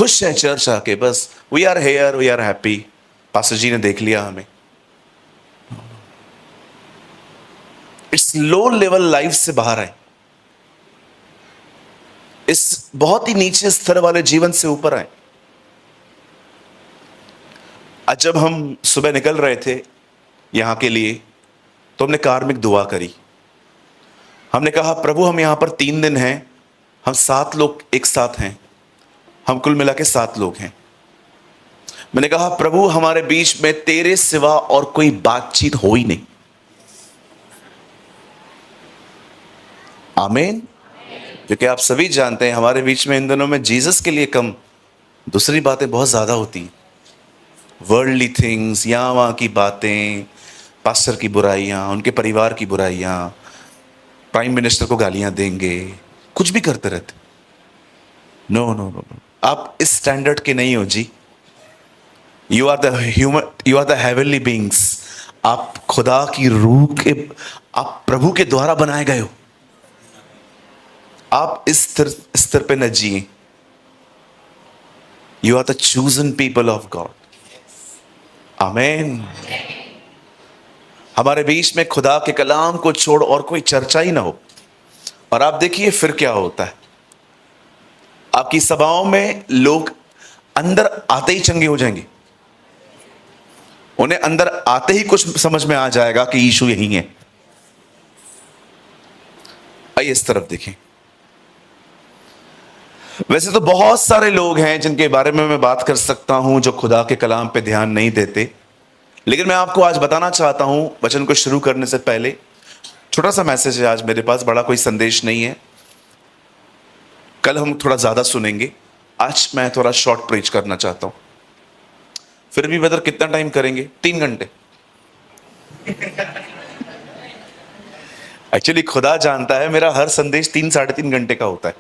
खुश हैं चर्च आके, बस we are here, we are happy, pastor ji ने देख लिया हमें। इट्स लो लेवल लाइफ से बाहर आए, इस बहुत ही नीचे स्तर वाले जीवन से ऊपर आए। आज जब हम सुबह निकल रहे थे यहां के लिए, तो हमने कार्मिक दुआ करी। हमने कहा प्रभु हम यहां पर 3 दिन हैं, हम 7 लोग एक साथ हैं, हम कुल मिला के 7 लोग हैं। मैंने कहा प्रभु हमारे बीच में तेरे सिवा और कोई बातचीत हो ही नहीं। आमीन। क्योंकि आप सभी जानते हैं हमारे बीच में इन दिनों में जीसस के लिए कम दूसरी बातें बहुत ज्यादा होती हैं। वर्ल्डली थिंग्स, यहाँ वहाँ की बातें, पास्टर की बुराइयाँ, उनके परिवार की बुराइयाँ, प्राइम मिनिस्टर को गालियाँ देंगे, कुछ भी करते रहते। नो नो नो नो, आप इस स्टैंडर्ड के नहीं हो जी। You are the human, you are the heavenly beings. आप खुदा की रूह के, आप प्रभु के द्वारा बनाए गए हो। आप इस स्तर पे न जिए। You are the chosen people of God. आमीन। हमारे बीच में खुदा के कलाम को छोड़ और कोई चर्चा ही ना हो। और आप देखिए फिर क्या होता है, आपकी सभाओं में लोग अंदर आते ही चंगे हो जाएंगे। उन्हें अंदर आते ही कुछ समझ में आ जाएगा कि यीशु यही है। आइए इस तरफ देखें। वैसे तो बहुत सारे लोग हैं जिनके बारे में मैं बात कर सकता हूं जो खुदा के कलाम पे ध्यान नहीं देते, लेकिन मैं आपको आज बताना चाहता हूं वचन को शुरू करने से पहले। छोटा सा मैसेज है आज मेरे पास, बड़ा कोई संदेश नहीं है। कल हम थोड़ा ज्यादा सुनेंगे, आज मैं थोड़ा शॉर्ट प्रीच करना चाहता हूं। फिर भी ब्रदर कितना टाइम करेंगे? 3 घंटे। एक्चुअली खुदा जानता है मेरा हर संदेश 3-3.5 घंटे का होता है,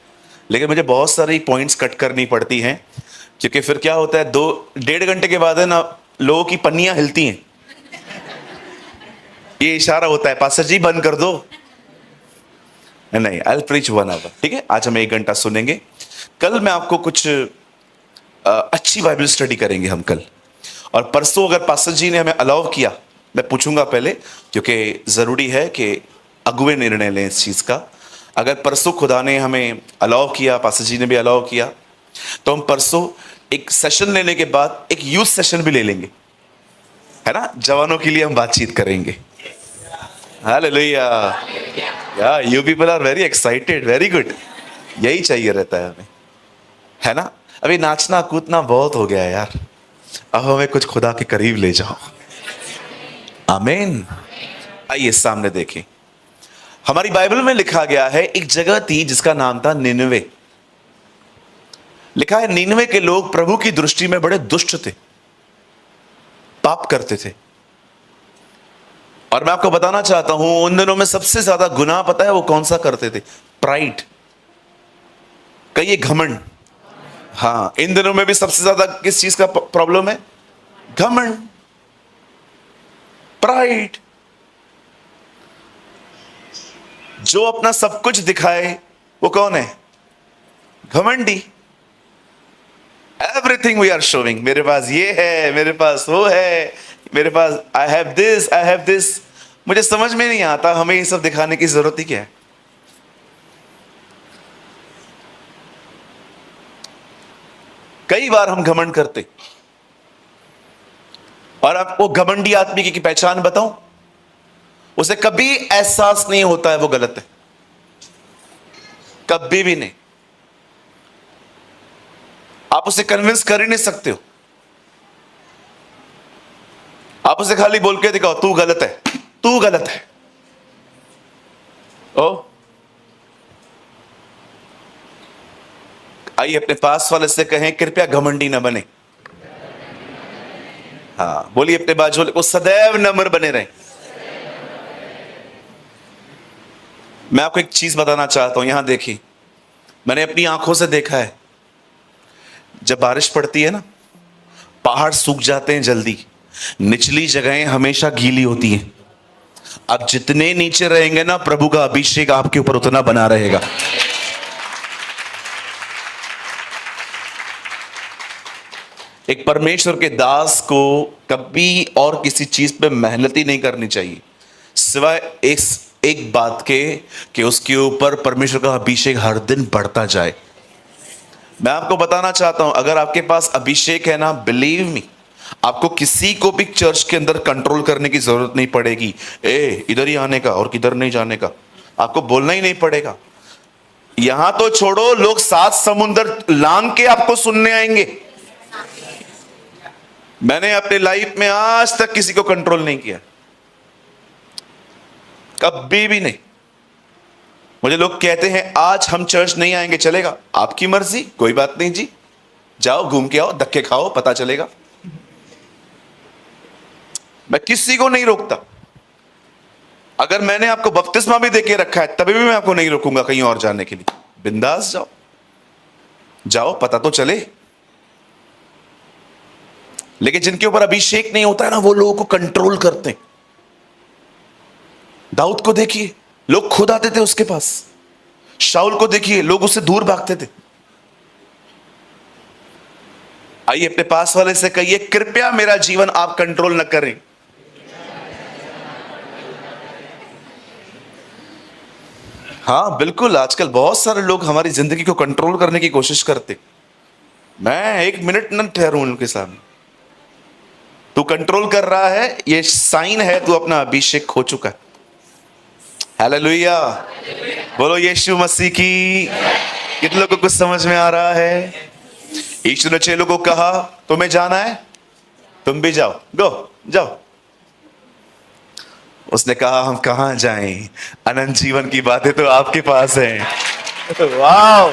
लेकिन मुझे बहुत सारी पॉइंट्स कट करनी पड़ती हैं, क्योंकि फिर क्या होता है 2-1.5 घंटे के बाद है ना, लोगों की पन्नियां हिलती हैं। ये इशारा होता है पास्टर जी बंद कर दो। नहीं, आई विल प्रीच 1 आवर। ठीक है, आज हम 1 घंटा सुनेंगे। कल मैं आपको कुछ अच्छी बाइबल स्टडी करेंगे हम कल। और परसों अगर पास्टर जी ने हमें अलाउ किया, मैं पूछूंगा पहले, क्योंकि जरूरी है कि अगुवे निर्णय लें इस चीज का। अगर परसों खुदा ने हमें अलाउ किया, पास्टर जी ने भी अलाउ किया, तो हम परसों एक सेशन लेने के बाद एक यूथ सेशन भी ले लेंगे, है ना। जवानों के लिए हम बातचीत करेंगे। हालेलुया। या you people are very excited, very good. यही चाहिए रहता है हमें, है ना। अभी नाचना कूदना बहुत हो गया है यार, अब हमें कुछ खुदा के करीब ले जाओ। आमीन। आइए सामने देखें। हमारी बाइबल में लिखा गया है, एक जगह थी जिसका नाम था निनवे। लिखा है निनवे के लोग प्रभु की दृष्टि में बड़े दुष्ट थे, पाप करते थे। और मैं आपको बताना चाहता हूं उन दिनों में सबसे ज्यादा गुनाह पता है वो कौन सा करते थे? प्राइड। कहिए घमंड। हाँ, इन दिनों में भी सबसे ज्यादा किस चीज का प्रॉब्लम है? घमंड, प्राइड। जो अपना सब कुछ दिखाए वो कौन है? घमंडी। Everything we are showing. मेरे पास ये है, मेरे पास वो है, मेरे पास I have this, I have this. मुझे समझ में नहीं आता हमें ये सब दिखाने की जरूरत ही क्या है। कई बार हम घमंड करते। और आपको घमंडी आदमी की पहचान बताऊं, उसे कभी एहसास नहीं होता है वो गलत है, कभी भी नहीं। आप उसे कन्विंस कर ही नहीं सकते हो। आप उसे खाली बोल के दिखाओ तू गलत है, तू गलत है। ओ आइए अपने पास वाले से कहें कृपया घमंडी न बने। हाँ बोलिए अपने बाजू वाले को सदैव नम्र बने रहे। मैं आपको एक चीज बताना चाहता हूं, यहां देखिए, मैंने अपनी आंखों से देखा है, जब बारिश पड़ती है ना, पहाड़ सूख जाते हैं जल्दी, निचली जगहें हमेशा गीली होती हैं। आप जितने नीचे रहेंगे ना, प्रभु का अभिषेक आपके ऊपर उतना बना रहेगा। एक परमेश्वर के दास को कभी और किसी चीज पे मेहनत ही नहीं करनी चाहिए, सिवाय एक बात के कि उसके ऊपर परमेश्वर का अभिषेक हर दिन बढ़ता जाए। मैं आपको बताना चाहता हूं, अगर आपके पास अभिषेक है ना, बिलीव मी, आपको किसी को भी चर्च के अंदर कंट्रोल करने की जरूरत नहीं पड़ेगी। इधर ही आने का और किधर नहीं जाने का आपको बोलना ही नहीं पड़ेगा। यहां तो छोड़ो, लोग 7 समुंदर लांग के आपको सुनने आएंगे। मैंने अपने लाइफ में आज तक किसी को कंट्रोल नहीं किया, कभी भी नहीं। मुझे लोग कहते हैं आज हम चर्च नहीं आएंगे, चलेगा, आपकी मर्जी, कोई बात नहीं जी, जाओ घूम के आओ, धक्के खाओ, पता चलेगा। मैं किसी को नहीं रोकता। अगर मैंने आपको बपतिस्मा भी देके रखा है तभी भी मैं आपको नहीं रोकूंगा कहीं और जाने के लिए। बिंदास जाओ, जाओ, पता तो चले। लेकिन जिनके ऊपर अभिषेक नहीं होता है ना, वो लोगों को कंट्रोल करते हैं। दाऊद को देखिए, लोग खुद आते थे उसके पास। शाऊल को देखिए, लोग उससे दूर भागते थे। आइए अपने पास वाले से कहिए, कृपया मेरा जीवन आप कंट्रोल न करें। हाँ बिल्कुल, आजकल बहुत सारे लोग हमारी जिंदगी को कंट्रोल करने की कोशिश करते। मैं एक मिनट न ठहरूं उनके सामने। तू कंट्रोल कर रहा है, ये साइन है तू अपना अभिषेक खो चुका है। हालेलुया, बोलो यीशु मसीह की। कितने लोगों को कुछ समझ में आ रहा है? यीशु ने चेलों को कहा, तुम्हें जाना है, तुम भी जाओ, गो जाओ। उसने कहा, हम कहां जाएं, अनंत जीवन की बातें तो आपके पास हैं। वाह!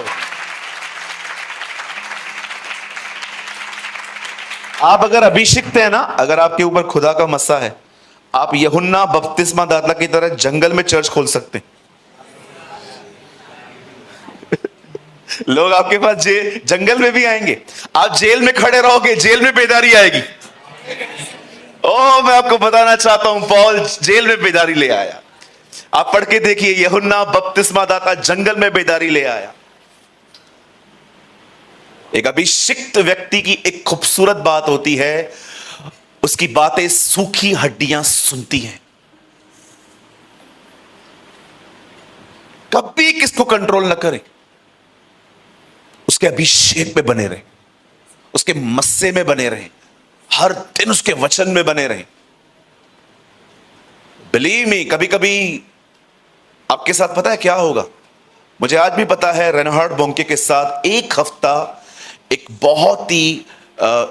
आप अगर अभिषिक्त हैं ना, अगर आपके ऊपर खुदा का मस्सा है, आप यूहन्ना बपतिस्मा दाता की तरह जंगल में चर्च खोल सकते हैं। लोग आपके पास जंगल में भी आएंगे। आप जेल में खड़े रहोगे, जेल में बेदारी आएगी। मैं आपको बताना चाहता हूं, पौल जेल में बेदारी ले आया। आप पढ़ के देखिए, यूहन्ना बपतिस्मा दाता जंगल में बेदारी ले आया। एक अभिषिक्त व्यक्ति की एक खूबसूरत बात होती है, उसकी बातें सूखी हड्डियां सुनती हैं। कभी किसको कंट्रोल न करें, उसके अभिषेक में बने रहे, उसके मस्से में बने रहे, हर दिन उसके वचन में बने रहे। बिलीव मी, कभी कभी आपके साथ पता है क्या होगा? मुझे आज भी पता है, रेनहार्ड बोंके के साथ एक हफ्ता एक बहुत ही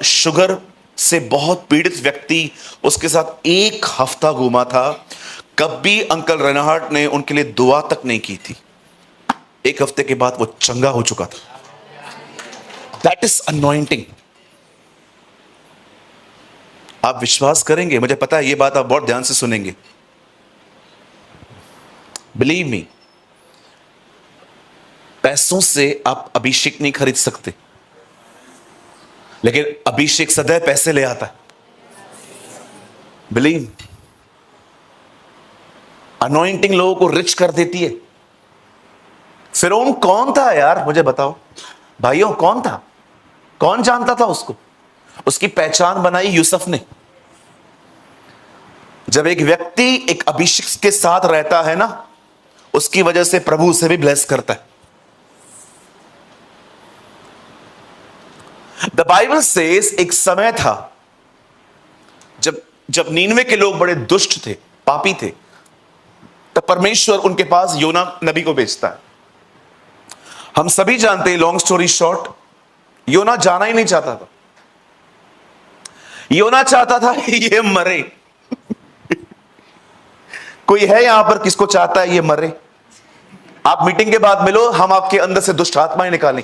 शुगर से बहुत पीड़ित व्यक्ति उसके साथ एक हफ्ता घूमा था। कभी अंकल रेनहार्ड ने उनके लिए दुआ तक नहीं की थी। एक हफ्ते के बाद वो चंगा हो चुका था। That is anointing. आप विश्वास करेंगे, मुझे पता है ये बात आप बहुत ध्यान से सुनेंगे। बिलीव मी, पैसों से आप अभिषेक नहीं खरीद सकते, लेकिन अभिषेक सदैव पैसे ले आता है। बिलीव, अनॉइंटिंग लोगों को रिच कर देती है। फिरौन कौन था यार, मुझे बताओ भाइयों, कौन था? कौन जानता था उसको? उसकी पहचान बनाई यूसुफ ने। जब एक व्यक्ति एक अभिषेक के साथ रहता है ना, उसकी वजह से प्रभु उसे भी ब्लेस करता है। द बाइबल सेज एक समय था जब नीनवे के लोग बड़े दुष्ट थे, पापी थे, तब परमेश्वर उनके पास योना नबी को भेजता है। हम सभी जानते हैं, लॉन्ग स्टोरी शॉर्ट, योना जाना ही नहीं चाहता था। योना चाहता था ये मरे। कोई है यहां पर किसको चाहता है ये मरे? आप मीटिंग के बाद मिलो, हम आपके अंदर से दुष्ट आत्माएं निकालें।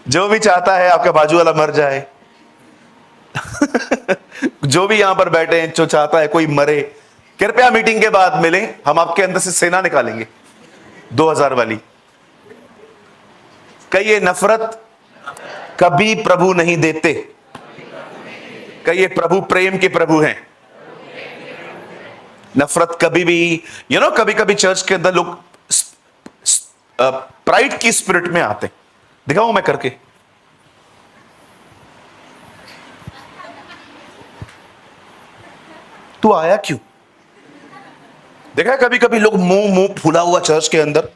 जो भी चाहता है आपका बाजू वाला मर जाए। जो भी यहां पर बैठे हैं, जो चाहता है कोई मरे, कृपया मीटिंग के बाद मिलें, हम आपके अंदर से सेना निकालेंगे 2000 वाली। कहिए, नफरत कभी प्रभु नहीं देते। कहिए, प्रभु प्रेम के प्रभु हैं। नफरत कभी भी, कभी कभी चर्च के अंदर लोग प्राइड की स्पिरिट में आते, दिखाऊं मैं करके? तू आया क्यों? देखा है कभी कभी लोग मुंह मुंह फूला हुआ चर्च के अंदर?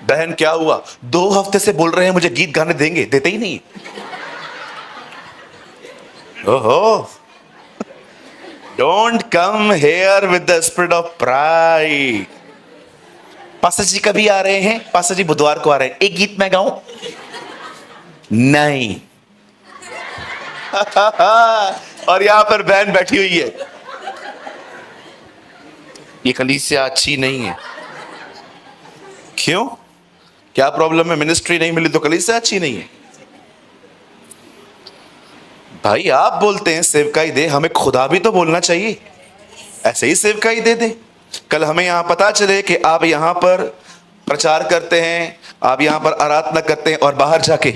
बहन क्या हुआ, 2 हफ्ते से बोल रहे हैं मुझे गीत गाने देंगे, देते ही नहीं। ओहो, don't come here with the spirit of pride. Pastor ji कभी आ रहे हैं? पास्टर जी बुधवार को आ रहे हैं, एक गीत मैं गाऊं? नहीं। और यहां पर बहन बैठी हुई है, ये कलीसिया अच्छी नहीं है। क्यों? क्या प्रॉब्लम है? मिनिस्ट्री नहीं मिली तो कलीसिया अच्छी नहीं है? भाई आप बोलते हैं सेवकाई दे, हमें खुदा भी तो बोलना चाहिए। ऐसे ही सेवकाई दे दे। कल हमें यहां पता चले कि आप यहां पर प्रचार करते हैं, आप यहां पर आराधना करते हैं, और बाहर जाके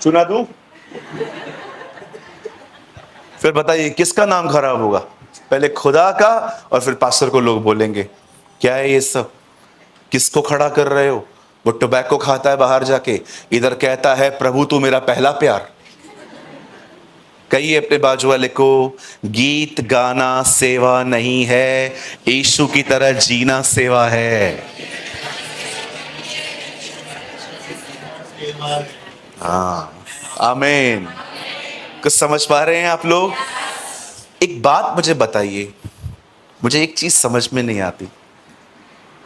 चुना दूं, फिर बताइए किसका नाम खराब होगा? पहले खुदा का, और फिर पास्टर को लोग बोलेंगे क्या है ये सब, किसको खड़ा कर रहे हो? वो टोबैको खाता है बाहर जाके, इधर कहता है प्रभु तू मेरा पहला प्यार। कहिए अपने बाजू वाले को, गीत गाना सेवा नहीं है, यीशु की तरह जीना सेवा है। हाँ, आमीन। कुछ समझ पा रहे हैं आप लोग? एक बात मुझे बताइए, मुझे एक चीज समझ में नहीं आती।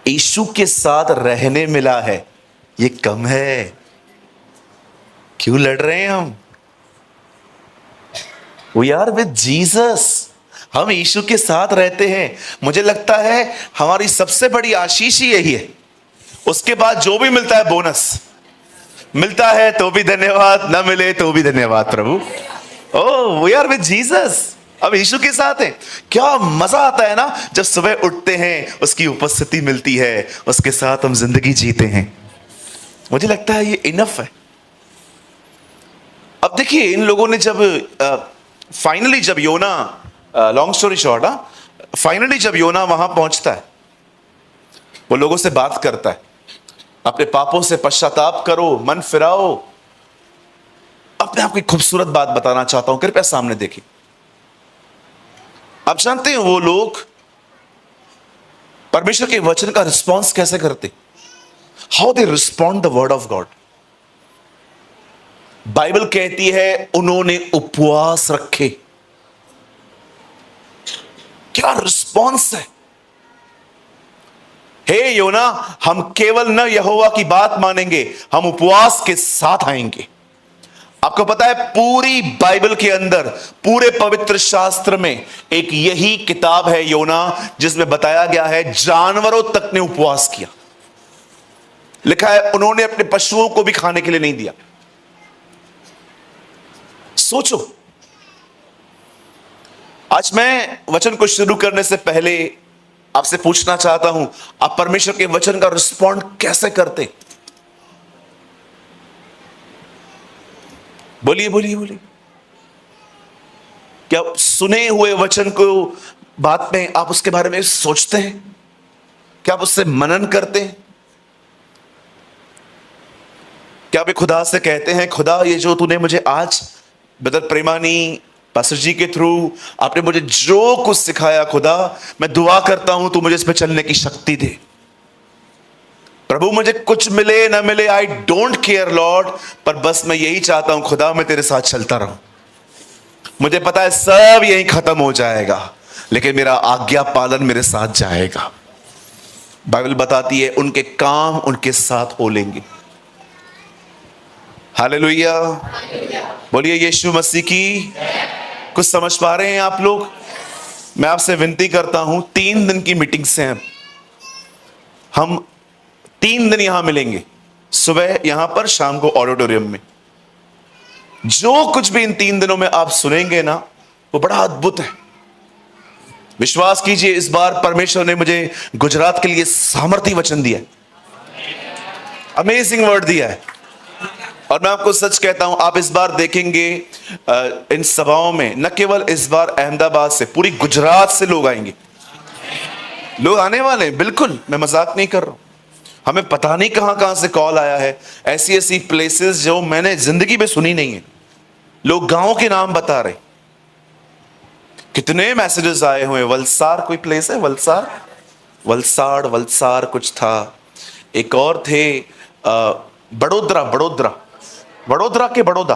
यीशु के साथ रहने मिला है, ये कम है? क्यों लड़ रहे हैं हम? वी आर विद जीसस, हम यीशु के साथ रहते हैं। मुझे लगता है हमारी सबसे बड़ी आशीष ही यही है। उसके बाद जो भी मिलता है बोनस, मिलता है तो भी धन्यवाद, ना मिले तो भी धन्यवाद प्रभु। ओह, वी आर विद जीसस, अब यीशु के साथ हैं। क्या मजा आता है ना जब सुबह उठते हैं, उसकी उपस्थिति मिलती है, उसके साथ हम जिंदगी जीते हैं। मुझे लगता है ये इनफ है। अब देखिए, इन लोगों ने जब फाइनली जब योना, लॉन्ग स्टोरी शॉर्ट, फाइनली जब योना वहां पहुंचता है, वो लोगों से बात करता है, अपने पापों से पश्चाताप करो, मन फिराओ। अपने आप की खूबसूरत बात बताना चाहता हूं, कृपया सामने देखिए। आप जानते हैं वो लोग परमेश्वर के वचन का रिस्पॉन्स कैसे करते? How they respond the word of God. Bible कहती है उन्होंने उपवास रखे। क्या रिस्पॉन्स है! हे योना, हम केवल न यहोवा की बात मानेंगे, हम उपवास के साथ आएंगे। आपको पता है पूरी बाइबल के अंदर, पूरे पवित्र शास्त्र में एक यही किताब है योना, जिसमें बताया गया है जानवरों तक ने उपवास किया। लिखा है उन्होंने अपने पशुओं को भी खाने के लिए नहीं दिया। सोचो, आज मैं वचन को शुरू करने से पहले आपसे पूछना चाहता हूं, आप परमेश्वर के वचन का रिस्पॉन्ड कैसे करते? बोलिए बोलिए बोलिए। क्या सुने हुए वचन को बात में आप उसके बारे में सोचते हैं? क्या आप उससे मनन करते हैं? क्या आप खुदा से कहते हैं, खुदा ये जो तूने मुझे आज ब्रदर प्रेमानी पास्टर जी के थ्रू आपने मुझे जो कुछ सिखाया, खुदा मैं दुआ करता हूं तू मुझे इस पे चलने की शक्ति दे। प्रभु मुझे कुछ मिले ना मिले, आई डोंट केयर लॉर्ड, पर बस मैं यही चाहता हूं खुदा मैं तेरे साथ चलता रहूं। मुझे पता है सब यही खत्म हो जाएगा, लेकिन मेरा आज्ञा पालन मेरे साथ जाएगा। बाइबल बताती है उनके काम उनके साथ हो लेंगे। हालेलुया, बोलिए यीशु मसीह की। कुछ समझ पा रहे हैं आप लोग? मैं आपसे विनती करता हूं, 3 दिन की मीटिंग्स हैं। हम 3 दिन यहां मिलेंगे, सुबह यहां पर, शाम को ऑडिटोरियम में। जो कुछ भी इन 3 दिनों में आप सुनेंगे ना, वो बड़ा अद्भुत है। विश्वास कीजिए, इस बार परमेश्वर ने मुझे गुजरात के लिए सामर्थी वचन दिया है, अमेजिंग वर्ड दिया है। और मैं आपको सच कहता हूं, आप इस बार देखेंगे इन सभाओं में न केवल इस बार अहमदाबाद से, पूरी गुजरात से लोग आएंगे। लोग आने वाले हैं, बिल्कुल, मैं मजाक नहीं कर रहा हूं। हमें पता नहीं कहां कहां से कॉल आया है, ऐसी ऐसी प्लेसेस जो मैंने जिंदगी में सुनी नहीं है। लोग गांव के नाम बता रहे, कितने मैसेजेस आए हुए। वलसाड़ कोई प्लेस है, वलसाड़, वलसाड़, वलसाड़ कुछ था, एक और थे बड़ोदरा, बड़ोदरा, वडोदरा के बड़ौदा,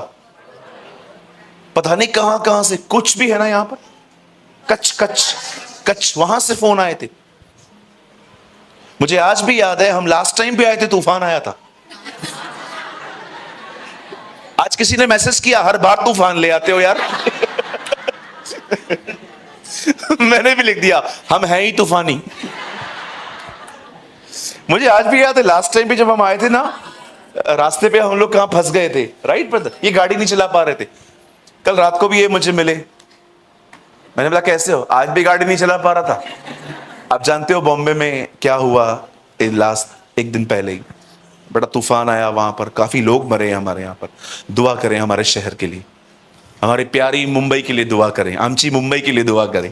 पता नहीं कहां कहां से, कुछ भी है ना यहां पर, कच्छ, कच्छ, कच्छ, वहां से फोन आए थे। मुझे आज भी याद है, हम लास्ट टाइम भी आए थे, तूफान आया था। आज किसी ने मैसेज किया, हर बार तूफान ले आते हो यार। मैंने भी लिख दिया, हम हैं ही तूफानी। मुझे आज भी याद है, लास्ट टाइम भी जब हम आए थे ना, रास्ते पे हम लोग कहां फंस गए थे, राइट ब्रदर? ये गाड़ी नहीं चला पा रहे थे। कल रात को भी ये मुझे मिले, मैंने बोला कैसे हो? आज भी गाड़ी नहीं चला पा रहा था। आप जानते हो बॉम्बे में क्या हुआ, लास्ट एक दिन पहले ही बड़ा तूफान आया, वहां पर काफी लोग मरे हैं हमारे यहाँ पर। दुआ करें हमारे शहर के लिए, हमारी प्यारी मुंबई के लिए दुआ करें, आमची मुंबई के लिए दुआ करें,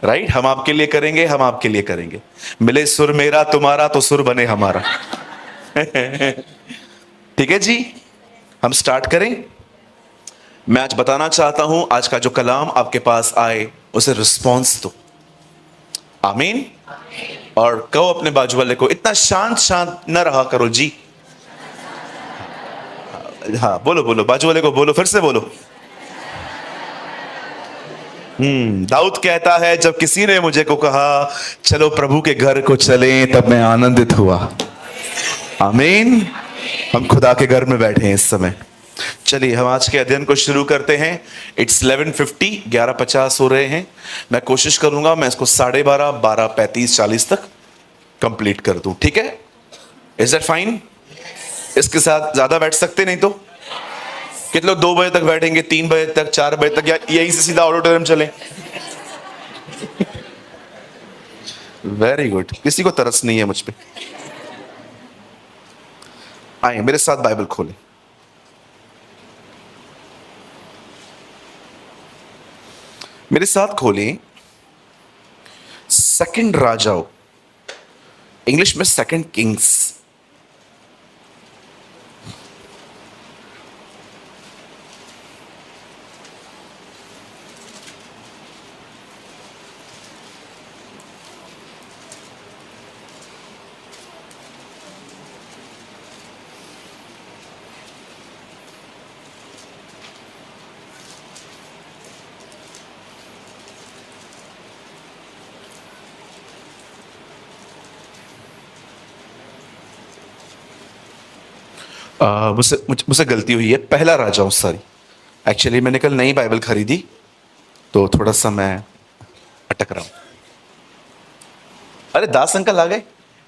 राइट? हम आपके लिए करेंगे, हम आपके लिए करेंगे। मिले सुर मेरा तुम्हारा तो सुर बने हमारा। ठीक है जी, हम स्टार्ट करें। मैं आज बताना चाहता हूं, आज का जो कलाम आपके पास आए उसे रिस्पॉन्स दो। आमीन। और कहो अपने बाजू वाले को, इतना शांत शांत न रहा करो जी। हाँ बोलो, बोलो बाजू वाले को, बोलो, फिर से बोलो। दाऊद कहता है, जब किसी ने मुझे को कहा चलो प्रभु के घर को चलें, तब मैं आनंदित हुआ। आमीन। हम खुदा के घर में बैठे हैं इस समय। चलिए हम आज के अध्ययन को शुरू करते हैं। इट्स 11:50, 11:50 हो रहे हैं। मैं कोशिश करूंगा मैं इसको 12:30, 12:35, 40 तक कंप्लीट कर दूं, ठीक है? Is that fine? इसके साथ ज्यादा बैठ सकते नहीं तो? कितने लोग 2 बजे तक बैठेंगे, 3 बजे तक, 4 बजे तक, या यहीं से सीधा ऑडिटोरियम चले? Very good. किसी को तरस नहीं है मुझ पे। आइए मेरे साथ बाइबल खोलें। मेरे साथ खोलें सेकंड राजाओं, इंग्लिश में सेकंड किंग्स। मुझसे गलती हुई है, पहला राजाओं, सॉरी। एक्चुअली मैंने कल नई बाइबल खरीदी तो थोड़ा सा मैं अटक रहा हूं। अरे दास अंकल आ गए,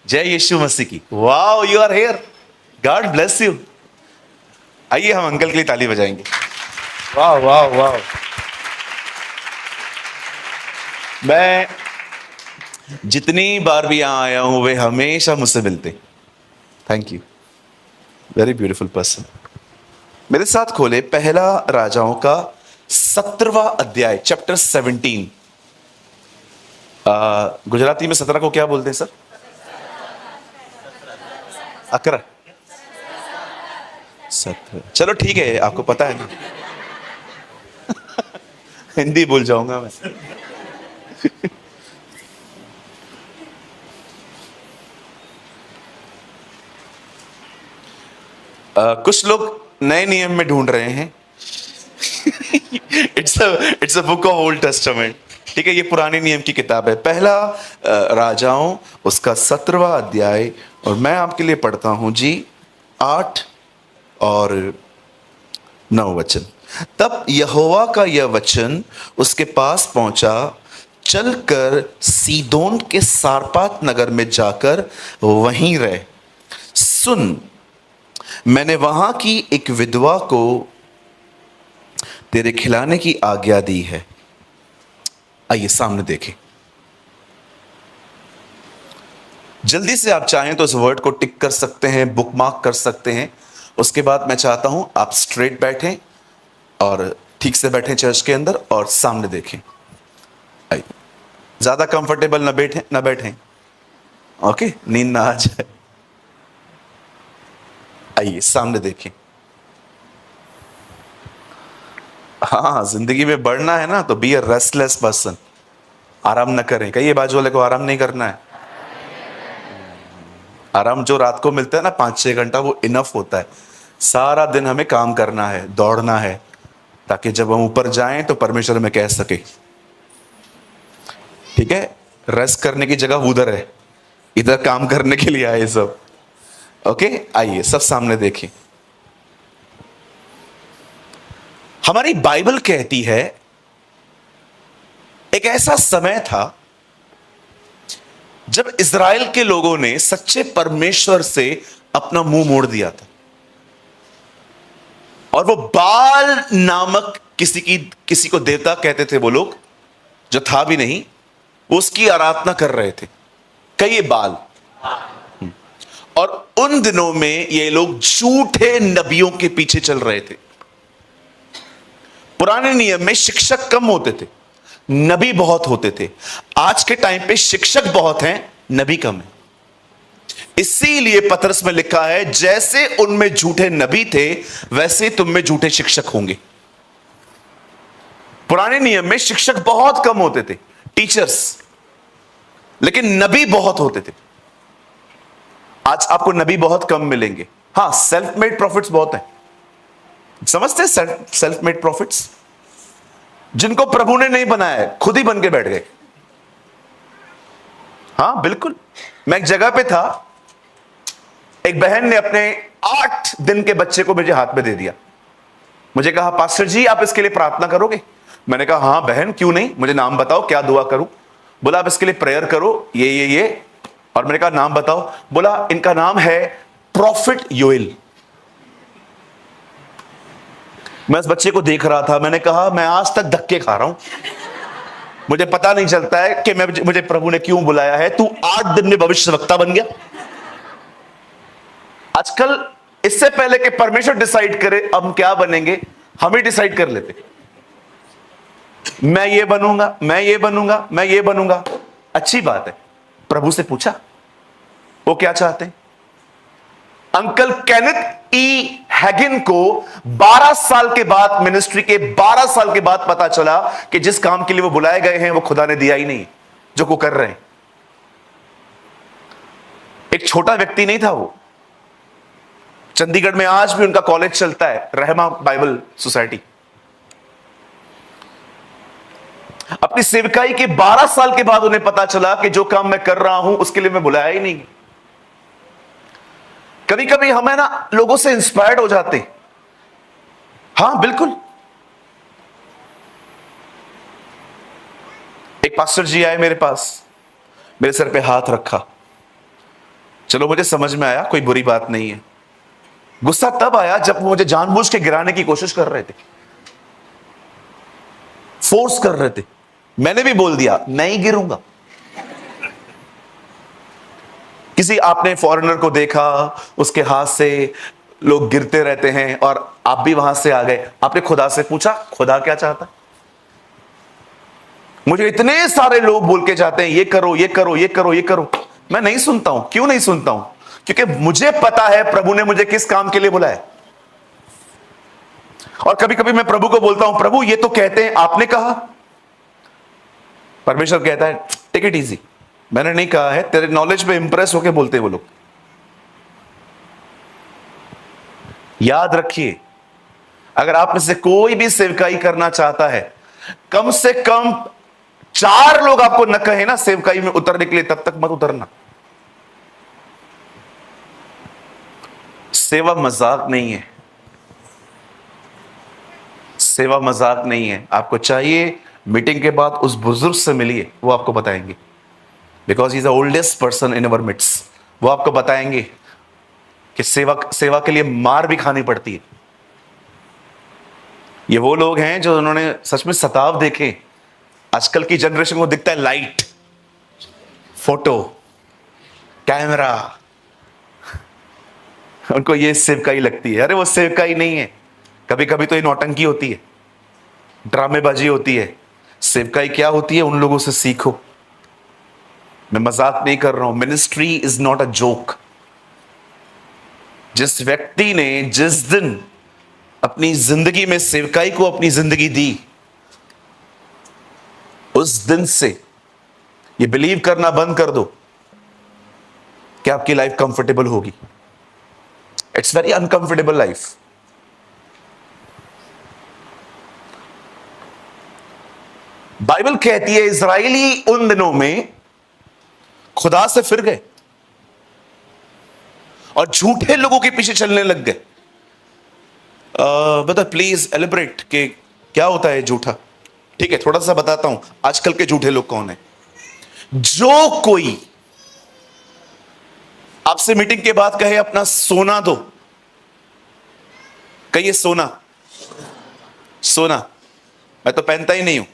जय यीशु मसीह की। Wow, you are here, God bless you. आइए हम अंकल के लिए ताली बजाएंगे। वाह वाह वाह। मैं जितनी बार भी यहां आया हूं वे हमेशा मुझसे मिलते। Thank you, very beautiful person. मेरे साथ खोले पहला राजाओं का 17वां अध्याय, चैप्टर 17। गुजराती में 17 को क्या बोलते हैं सर? अकरा, 17। चलो ठीक है, आपको पता है ना। हिंदी भूल जाऊंगा मैं। कुछ लोग नए नियम में ढूंढ रहे हैं। It's a book of old testament, ठीक है? ये पुराने नियम की किताब है। पहला राजाओं, उसका 17वां अध्याय, और मैं आपके लिए पढ़ता हूं जी 8 और 9 वचन। तब यहोवा का यह वचन उसके पास पहुंचा, चलकर सीदोन के सारपात नगर में जाकर वहीं रह। सुन, मैंने वहां की एक विधवा को तेरे खिलाने की आज्ञा दी है। आइए सामने देखें। जल्दी से आप चाहें तो इस वर्ड को टिक कर सकते हैं, बुकमार्क कर सकते हैं। उसके बाद मैं चाहता हूं आप स्ट्रेट बैठें और ठीक से बैठें चर्च के अंदर और सामने देखें। आइए, ज्यादा कंफर्टेबल ना बैठें, ओके, नींद ना आ जाए। आइए सामने देखें। हाँ, जिंदगी में बढ़ना है ना तो बी अ रेस्टलेस पर्सन। आराम न करें। कहिए बाजू वाले को, आराम नहीं करना है। आराम जो रात को मिलता है ना 5-6 घंटा, वो इनफ होता है। सारा दिन हमें काम करना है, दौड़ना है, ताकि जब हम ऊपर जाएं तो परमेश्वर में कह सके ठीक है, रेस्ट करने की जगह उधर है, इधर काम करने के लिए आए सब। ओके, आइए सब सामने देखें। हमारी बाइबल कहती है एक ऐसा समय था जब इज़राइल के लोगों ने सच्चे परमेश्वर से अपना मुंह मोड़ दिया था, और वो बाल नामक किसी को देवता कहते थे वो लोग, जो था भी नहीं, वो उसकी आराधना कर रहे थे। कई बाल। और उन दिनों में ये लोग झूठे नबियों के पीछे चल रहे थे। पुराने नियम में शिक्षक कम होते थे, नबी बहुत होते थे। आज के टाइम पे शिक्षक बहुत हैं, नबी कम है। इसीलिए पतरस में लिखा है, जैसे उनमें झूठे नबी थे वैसे तुम में झूठे शिक्षक होंगे। पुराने नियम में शिक्षक बहुत कम होते थे, टीचर्स, लेकिन नबी बहुत होते थे। आज आपको नबी बहुत कम मिलेंगे। हां, सेल्फ मेड प्रॉफिट्स बहुत हैं। समझते हैं सेल्फ मेड प्रॉफिट्स? जिनको प्रभु ने नहीं बनाया है, खुद ही बन के बैठ गए। हां बिल्कुल। मैं एक जगह पे था, एक बहन ने अपने 8 दिन के बच्चे को मुझे हाथ में दे दिया। मुझे कहा, पास्टर जी आप इसके लिए प्रार्थना करोगे? मैंने कहा हां बहन, क्यों नहीं, मुझे नाम बताओ क्या दुआ करूं। बोला आप इसके लिए प्रेयर करो, ये। और मैंने कहा नाम बताओ। बोला इनका नाम है प्रॉफिट योएल। मैं उस बच्चे को देख रहा था, मैंने कहा मैं आज तक धक्के खा रहा हूं, मुझे पता नहीं चलता है कि मुझे प्रभु ने क्यों बुलाया है। तू 8 दिन में भविष्यवक्ता बन गया। आजकल इससे पहले कि परमेश्वर डिसाइड करे हम क्या बनेंगे, हम ही डिसाइड कर लेते, मैं ये बनूंगा, मैं ये बनूंगा, मैं ये बनूंगा। अच्छी बात है, प्रभु से पूछा वो क्या चाहते हैं। अंकल केनेथ ई हैगिन को 12 साल के बाद, मिनिस्ट्री के 12 साल के बाद पता चला कि जिस काम के लिए वो बुलाए गए हैं वो खुदा ने दिया ही नहीं जो वो कर रहे हैं। एक छोटा व्यक्ति नहीं था वो। चंडीगढ़ में आज भी उनका कॉलेज चलता है, रहमा बाइबल सोसाइटी। अपनी सेवकाई के 12 साल के बाद उन्हें पता चला कि जो काम मैं कर रहा हूं उसके लिए मैं बुलाया ही नहीं। कभी कभी हमें ना लोगों से इंस्पायर्ड हो जाते। हां बिल्कुल। एक पास्टर जी आए मेरे पास, मेरे सर पे हाथ रखा। चलो मुझे समझ में आया कोई बुरी बात नहीं है। गुस्सा तब आया जब वो मुझे जानबूझ के गिराने की कोशिश कर रहे थे, फोर्स कर रहे थे। मैंने भी बोल दिया मैं ही गिरूंगा। किसी आपने फॉरेनर को देखा, उसके हाथ से लोग गिरते रहते हैं और आप भी वहां से आ गए। आपने खुदा से पूछा खुदा क्या चाहता? मुझे इतने सारे लोग बोल के जाते हैं ये करो, ये करो, ये करो, ये करो। मैं नहीं सुनता हूं। क्यों नहीं सुनता हूं? क्योंकि मुझे पता है प्रभु ने मुझे किस काम के लिए बुलाया। और कभी कभी मैं प्रभु को बोलता हूं, प्रभु ये तो कहते हैं आपने कहा। परमेश्वर कहता है टेक इट इजी, मैंने नहीं कहा है, तेरे नॉलेज पे इंप्रेस होके बोलते हैं वो लोग। याद रखिए, अगर आप में से कोई भी सेवकाई करना चाहता है, कम से कम 4 लोग आपको न कहे ना सेवकाई में उतरने के लिए, तब तक मत उतरना। सेवा मजाक नहीं है, सेवा मजाक नहीं है। आपको चाहिए मीटिंग के बाद उस बुजुर्ग से मिलिए, वो आपको बताएंगे, because he is the oldest person in our midst. वो आपको बताएंगे कि सेवा के लिए मार भी खानी पड़ती है। ये वो लोग हैं जो उन्होंने सच में सताव देखे। आजकल की जनरेशन को दिखता है लाइट, फोटो, कैमरा, उनको ये सेवकाई लगती है। अरे वो सेवकाई नहीं है, कभी कभी तो ये नौटंकी होती है, ड्रामेबाजी होती है। सेवकाई क्या होती है, उन लोगों से सीखो। मैं मजाक नहीं कर रहा हूं। Ministry is not a joke. जिस व्यक्ति ने जिस दिन अपनी जिंदगी में सेवकाई को अपनी जिंदगी दी, उस दिन से ये बिलीव करना बंद कर दो कि आपकी लाइफ कंफर्टेबल होगी। It's very uncomfortable life. Bible कहती है इजरायली उन दिनों में खुदा से फिर गए और झूठे लोगों के पीछे चलने लग गए। बता प्लीज एलिब्रेट कि क्या होता है झूठा। ठीक है, थोड़ा सा बताता हूं आजकल के झूठे लोग कौन है। जो कोई आपसे मीटिंग के बाद कहे अपना सोना दो, कहिए सोना। सोना मैं तो पहनता ही नहीं हूं।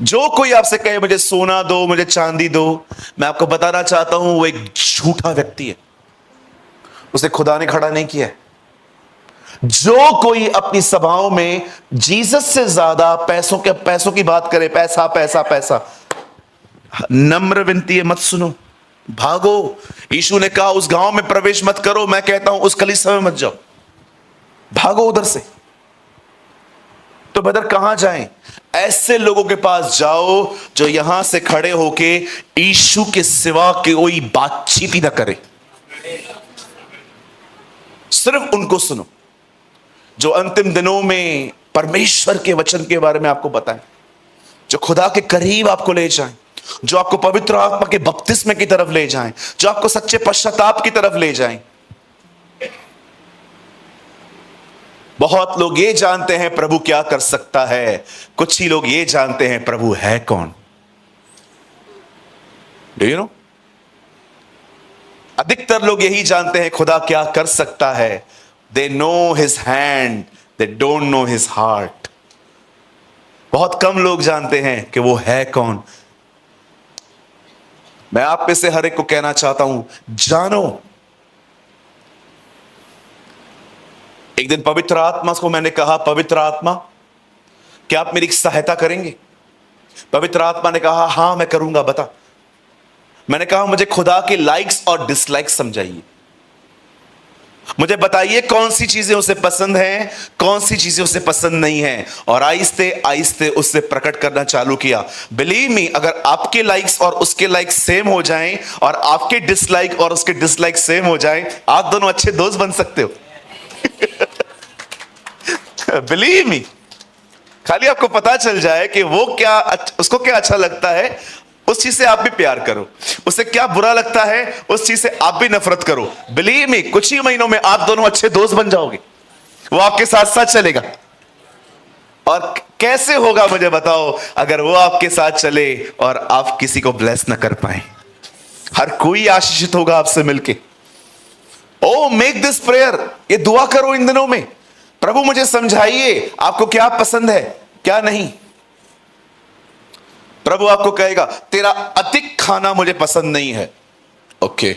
जो कोई आपसे कहे मुझे सोना दो, मुझे चांदी दो, मैं आपको बताना चाहता हूं वो एक झूठा व्यक्ति है, उसे खुदा ने खड़ा नहीं किया है। जो कोई अपनी सभाओं में जीसस से ज्यादा पैसों की बात करे, पैसा पैसा पैसा, नम्र विनती है मत सुनो, भागो। यीशु ने कहा उस गांव में प्रवेश मत करो, मैं कहता हूं उस कलीसिया में मत जाओ, भागो उधर से। तो बदर कहां जाएं? ऐसे लोगों के पास जाओ जो यहां से खड़े होके यीशु के सिवा कोई बातचीत ही ना करे, सिर्फ उनको सुनो, जो अंतिम दिनों में परमेश्वर के वचन के बारे में आपको बताएं, जो खुदा के करीब आपको ले जाएं, जो आपको पवित्र आत्मा के बपतिस्मे की तरफ ले जाएं, जो आपको सच्चे पश्चाताप की तरफ ले जाएं। बहुत लोग ये जानते हैं प्रभु क्या कर सकता है, कुछ ही लोग ये जानते हैं प्रभु है कौन। Do you know? अधिकतर लोग यही जानते हैं खुदा क्या कर सकता है। They know his hand, they don't know his heart. बहुत कम लोग जानते हैं कि वो है कौन। मैं आप में से हर एक को कहना चाहता हूं, जानो। एक दिन पवित्र आत्मा को मैंने कहा, पवित्र आत्मा क्या आप मेरी सहायता करेंगे? पवित्र आत्मा ने कहा हां मैं करूंगा, बता। मैंने कहा मुझे खुदा के लाइक्स और डिसलाइक्स समझाइए, मुझे बताइए कौन सी चीजें उसे पसंद हैं, कौन सी चीजें उसे पसंद नहीं हैं। और आहिस्ते आहिस्ते उससे प्रकट करना चालू किया। बिलीव मी, अगर आपके लाइक्स और उसके लाइक्स सेम हो जाएं और आपके डिसलाइक और उसके डिसलाइक सेम हो जाएं, आप दोनों अच्छे दोस्त बन सकते हो। बिलीव मी, खाली आपको पता चल जाए कि वो क्या, उसको क्या अच्छा लगता है, उस चीज से आप भी प्यार करो। उसे क्या बुरा लगता है, उस चीज से आप भी नफरत करो। बिलीव मी, कुछ ही महीनों में आप दोनों अच्छे दोस्त बन जाओगे। वो आपके साथ साथ चलेगा। और कैसे होगा मुझे बताओ, अगर वो आपके साथ चले और आप किसी को ब्लेस ना कर पाए। हर कोई आशीषित होगा आपसे मिलके। ओ मेक दिस प्रेयर, ये दुआ करो इन दिनों में, प्रभु मुझे समझाइए आपको क्या पसंद है क्या नहीं। प्रभु आपको कहेगा तेरा अधिक खाना मुझे पसंद नहीं है। ओके,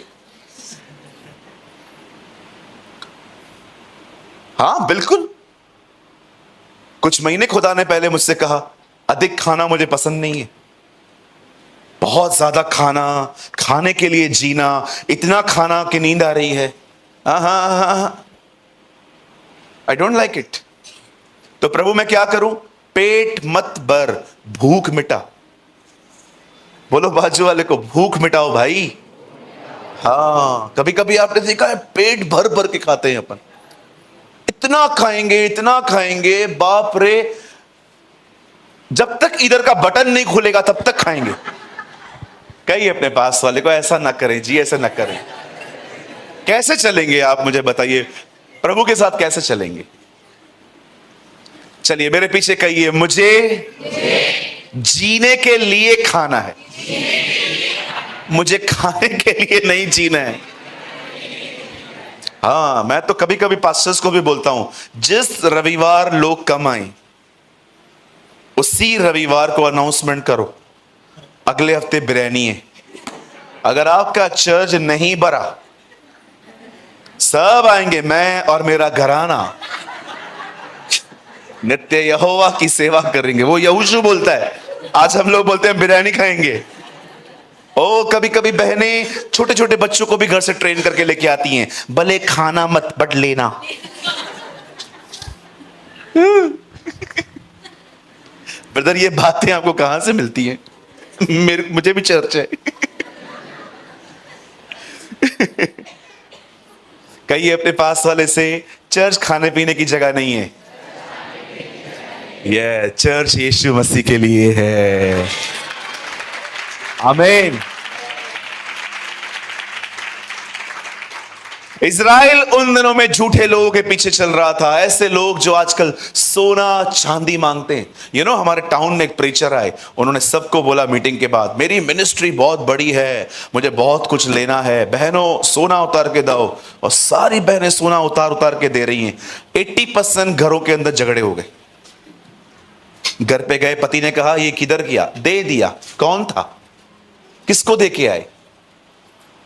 हाँ बिल्कुल। कुछ महीने खुदा ने पहले मुझसे कहा अधिक खाना मुझे पसंद नहीं है। बहुत ज्यादा खाना, खाने के लिए जीना, इतना खाना कि नींद आ रही है। I don't like it. तो प्रभु मैं क्या करूं? पेट मत भर, भूख मिटा। बोलो बाजू वाले को, भूख मिटाओ भाई। हाँ, कभी कभी आपने देखा है पेट भर भर के खाते हैं अपन, इतना खाएंगे इतना खाएंगे, बाप रे, जब तक इधर का बटन नहीं खुलेगा तब तक खाएंगे। कहिए अपने पास वाले को ऐसा ना करें जी, ऐसा ना करें। कैसे चलेंगे आप मुझे बताइए, प्रभु के साथ कैसे चलेंगे? चलिए मेरे पीछे कहिए, मुझे जीने के लिए खाना है, मुझे खाने के लिए नहीं जीना है। हाँ, मैं तो कभी कभी पास्टर्स को भी बोलता हूं, जिस रविवार लोग कम आए उसी रविवार को अनाउंसमेंट करो अगले हफ्ते बिरयानी है। अगर आपका चर्च नहीं भरा, सब आएंगे, मैं और मेरा घराना नित्य यहोवा की सेवा करेंगे। वो यहोशू बोलता है, आज हम लोग बोलते हैं बिरयानी खाएंगे। ओ कभी कभी बहनें छोटे छोटे बच्चों को भी घर से ट्रेन करके लेके आती हैं, भले खाना मत बट लेना। ब्रदर ये बातें आपको कहां से मिलती हैं? मुझे भी चर्च है। कहिए अपने पास वाले से, चर्च खाने पीने की जगह नहीं है, यह चर्च यीशु मसीह के लिए है। आमीन। इज़राइल उन दिनों में झूठे लोगों के पीछे चल रहा था, ऐसे लोग जो आजकल सोना चांदी मांगते हैं। हमारे टाउन में एक प्रीचर आए, उन्होंने सबको बोला मीटिंग के बाद, मेरी मिनिस्ट्री बहुत बड़ी है, मुझे बहुत कुछ लेना है, बहनों सोना उतार के दो। और सारी बहनें सोना उतार उतार के दे रही हैं। 80% घरों के अंदर झगड़े हो गए। घर पे गए, पति ने कहा ये किधर किया, दे दिया। कौन था, किसको दे के आए?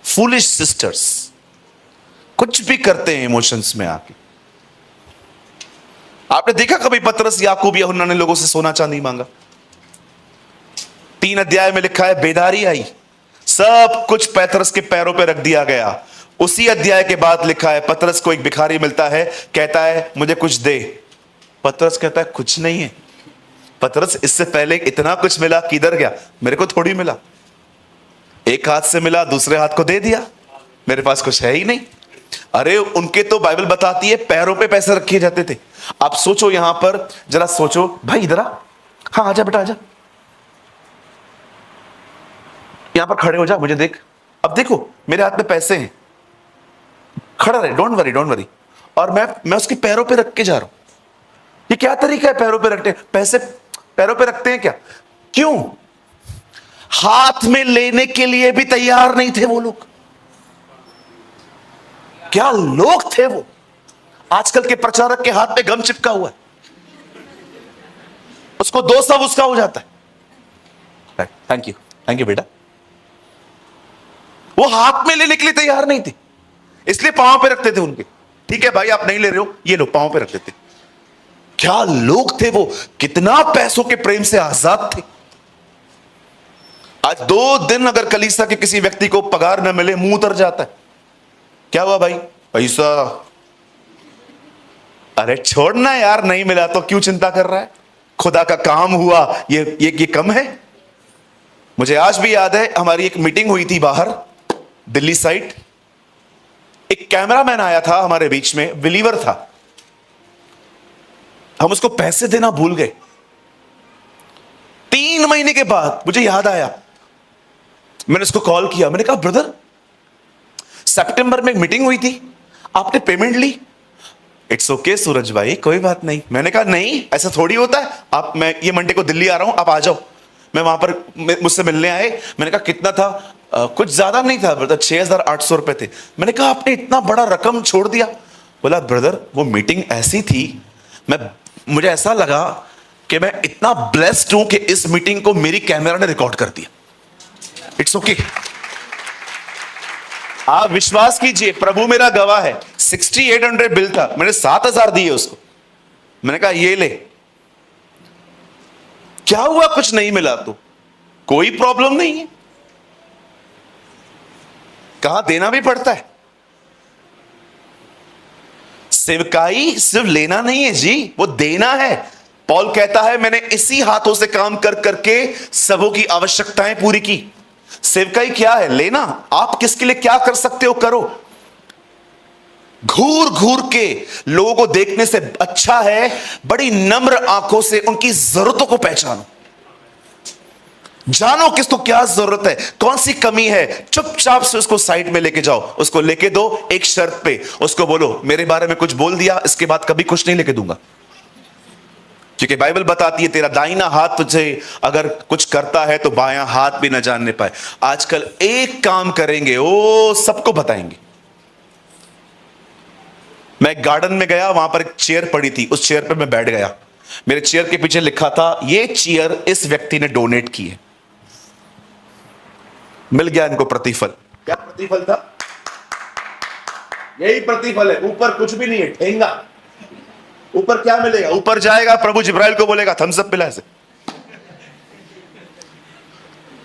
फूलिश सिस्टर्स, कुछ भी करते हैं इमोशंस में आके। आपने देखा कभी पतरस, याकूब, यूहन्ना ने लोगों से सोना चांदी मांगा? 3 अध्याय में लिखा है बेदारी आई, सब कुछ पतरस के पैरों पे रख दिया गया। उसी अध्याय के बाद लिखा है पतरस को एक भिखारी मिलता है, कहता है मुझे कुछ दे। पतरस कहता है कुछ नहीं है। पतरस इससे पहले इतना कुछ मिला, किधर गया? मेरे को थोड़ी मिला, एक हाथ से मिला, दूसरे हाथ को दे दिया, मेरे पास कुछ है ही नहीं। अरे उनके तो बाइबल बताती है पैरों पे पैसे रखे जाते थे। आप सोचो, यहां पर जरा सोचो, भाई इधर आ, हाँ आजा बेटा आजा, यहां पर खड़े हो जा, मुझे देख। अब देखो मेरे हाथ में पैसे हैं, खड़ा रहे, डोंट वरी डोंट वरी। और मैं उसके पैरों पे रख के जा रहा हूं। ये क्या तरीका है पैरों पे रखते? पैसे पैरों पे रखते हैं क्या? क्यों? हाथ में लेने के लिए भी तैयार नहीं थे वो लोग। क्या लोग थे वो! आजकल के प्रचारक के हाथ पे गम चिपका हुआ है, उसको 2 सब उसका हो जाता है। थैंक यू बेटा। वो हाथ में लेने के लिए तैयार नहीं थे, इसलिए पांव पे रखते थे उनके। ठीक है भाई आप नहीं ले रहे हो, ये लो, पांव पे रख देते। क्या लोग थे वो! कितना पैसों के प्रेम से आजाद थे। आज 2 दिन अगर कलीसिया के किसी व्यक्ति को पगार न मिले, मुंह उतर जाता है। क्या हुआ भाई? पैसा। अरे छोड़ना यार, नहीं मिला तो क्यों चिंता कर रहा है? खुदा का काम हुआ, ये कम है? मुझे आज भी याद है, हमारी एक मीटिंग हुई थी बाहर दिल्ली साइड। एक कैमरामैन आया था हमारे बीच में, बिलीवर था। हम उसको पैसे देना भूल गए। 3 महीने के बाद मुझे याद आया, मैंने उसको कॉल किया, मैंने कहा ब्रदर सितंबर में मीटिंग हुई थी, आपने पेमेंट ली? इट्स ओके सूरज भाई, कोई बात नहीं। मैंने कहा नहीं, ऐसा थोड़ी होता है। मैं ये मंडे को दिल्ली आ रहा हूं, आप आ जाओ। मैं वहां पर मुझसे मिलने आए, मैंने कहा कितना था? कुछ ज्यादा नहीं था ब्रदर, 6,800 रुपए थे। मैंने कहा आपने इतना बड़ा रकम छोड़ दिया? बोला ब्रदर वो मीटिंग ऐसी थी, मुझे ऐसा लगा कि मैं इतना ब्लेस्ड हूं कि इस मीटिंग को मेरी कैमरा ने रिकॉर्ड कर दिया। It's okay. आप विश्वास कीजिए, प्रभु मेरा गवाह है, 6800 बिल था, मैंने 7,000 दिए उसको। मैंने कहा ये ले। क्या हुआ कुछ नहीं मिला तो? कोई प्रॉब्लम नहीं है, कहां देना भी पड़ता है। सेवकाई सिर्फ लेना नहीं है जी, वो देना है। पौल कहता है मैंने इसी हाथों से काम कर करके सबों की आवश्यकताएं पूरी की। सेवकाई क्या है? लेना। आप किसके लिए क्या कर सकते हो करो। घूर घूर के लोगों को देखने से अच्छा है बड़ी नम्र आंखों से उनकी जरूरतों को पहचानो, जानो किसको क्या जरूरत है, कौन सी कमी है, चुपचाप से उसको साइड में लेके जाओ, उसको लेके दो। एक शर्त पे उसको बोलो मेरे बारे में कुछ बोल दिया, इसके बाद कभी कुछ नहीं लेके दूंगा। क्योंकि बाइबल बताती है तेरा दाहिना हाथ तुझे अगर कुछ करता है तो बायां हाथ भी न जानने पाए। आजकल एक काम करेंगे ओ सबको बताएंगे। मैं गार्डन में गया, वहां पर एक चेयर पड़ी थी, उस चेयर पर मैं बैठ गया। मेरे चेयर के पीछे लिखा था ये चेयर इस व्यक्ति ने डोनेट की है। मिल गया इनको प्रतिफल। क्या प्रतिफल था? यही प्रतिफल है, ऊपर कुछ भी नहीं है, ठेंगा। ऊपर क्या मिलेगा? ऊपर जाएगा, प्रभु जिब्राइल को बोलेगा थम्स अप पिला से।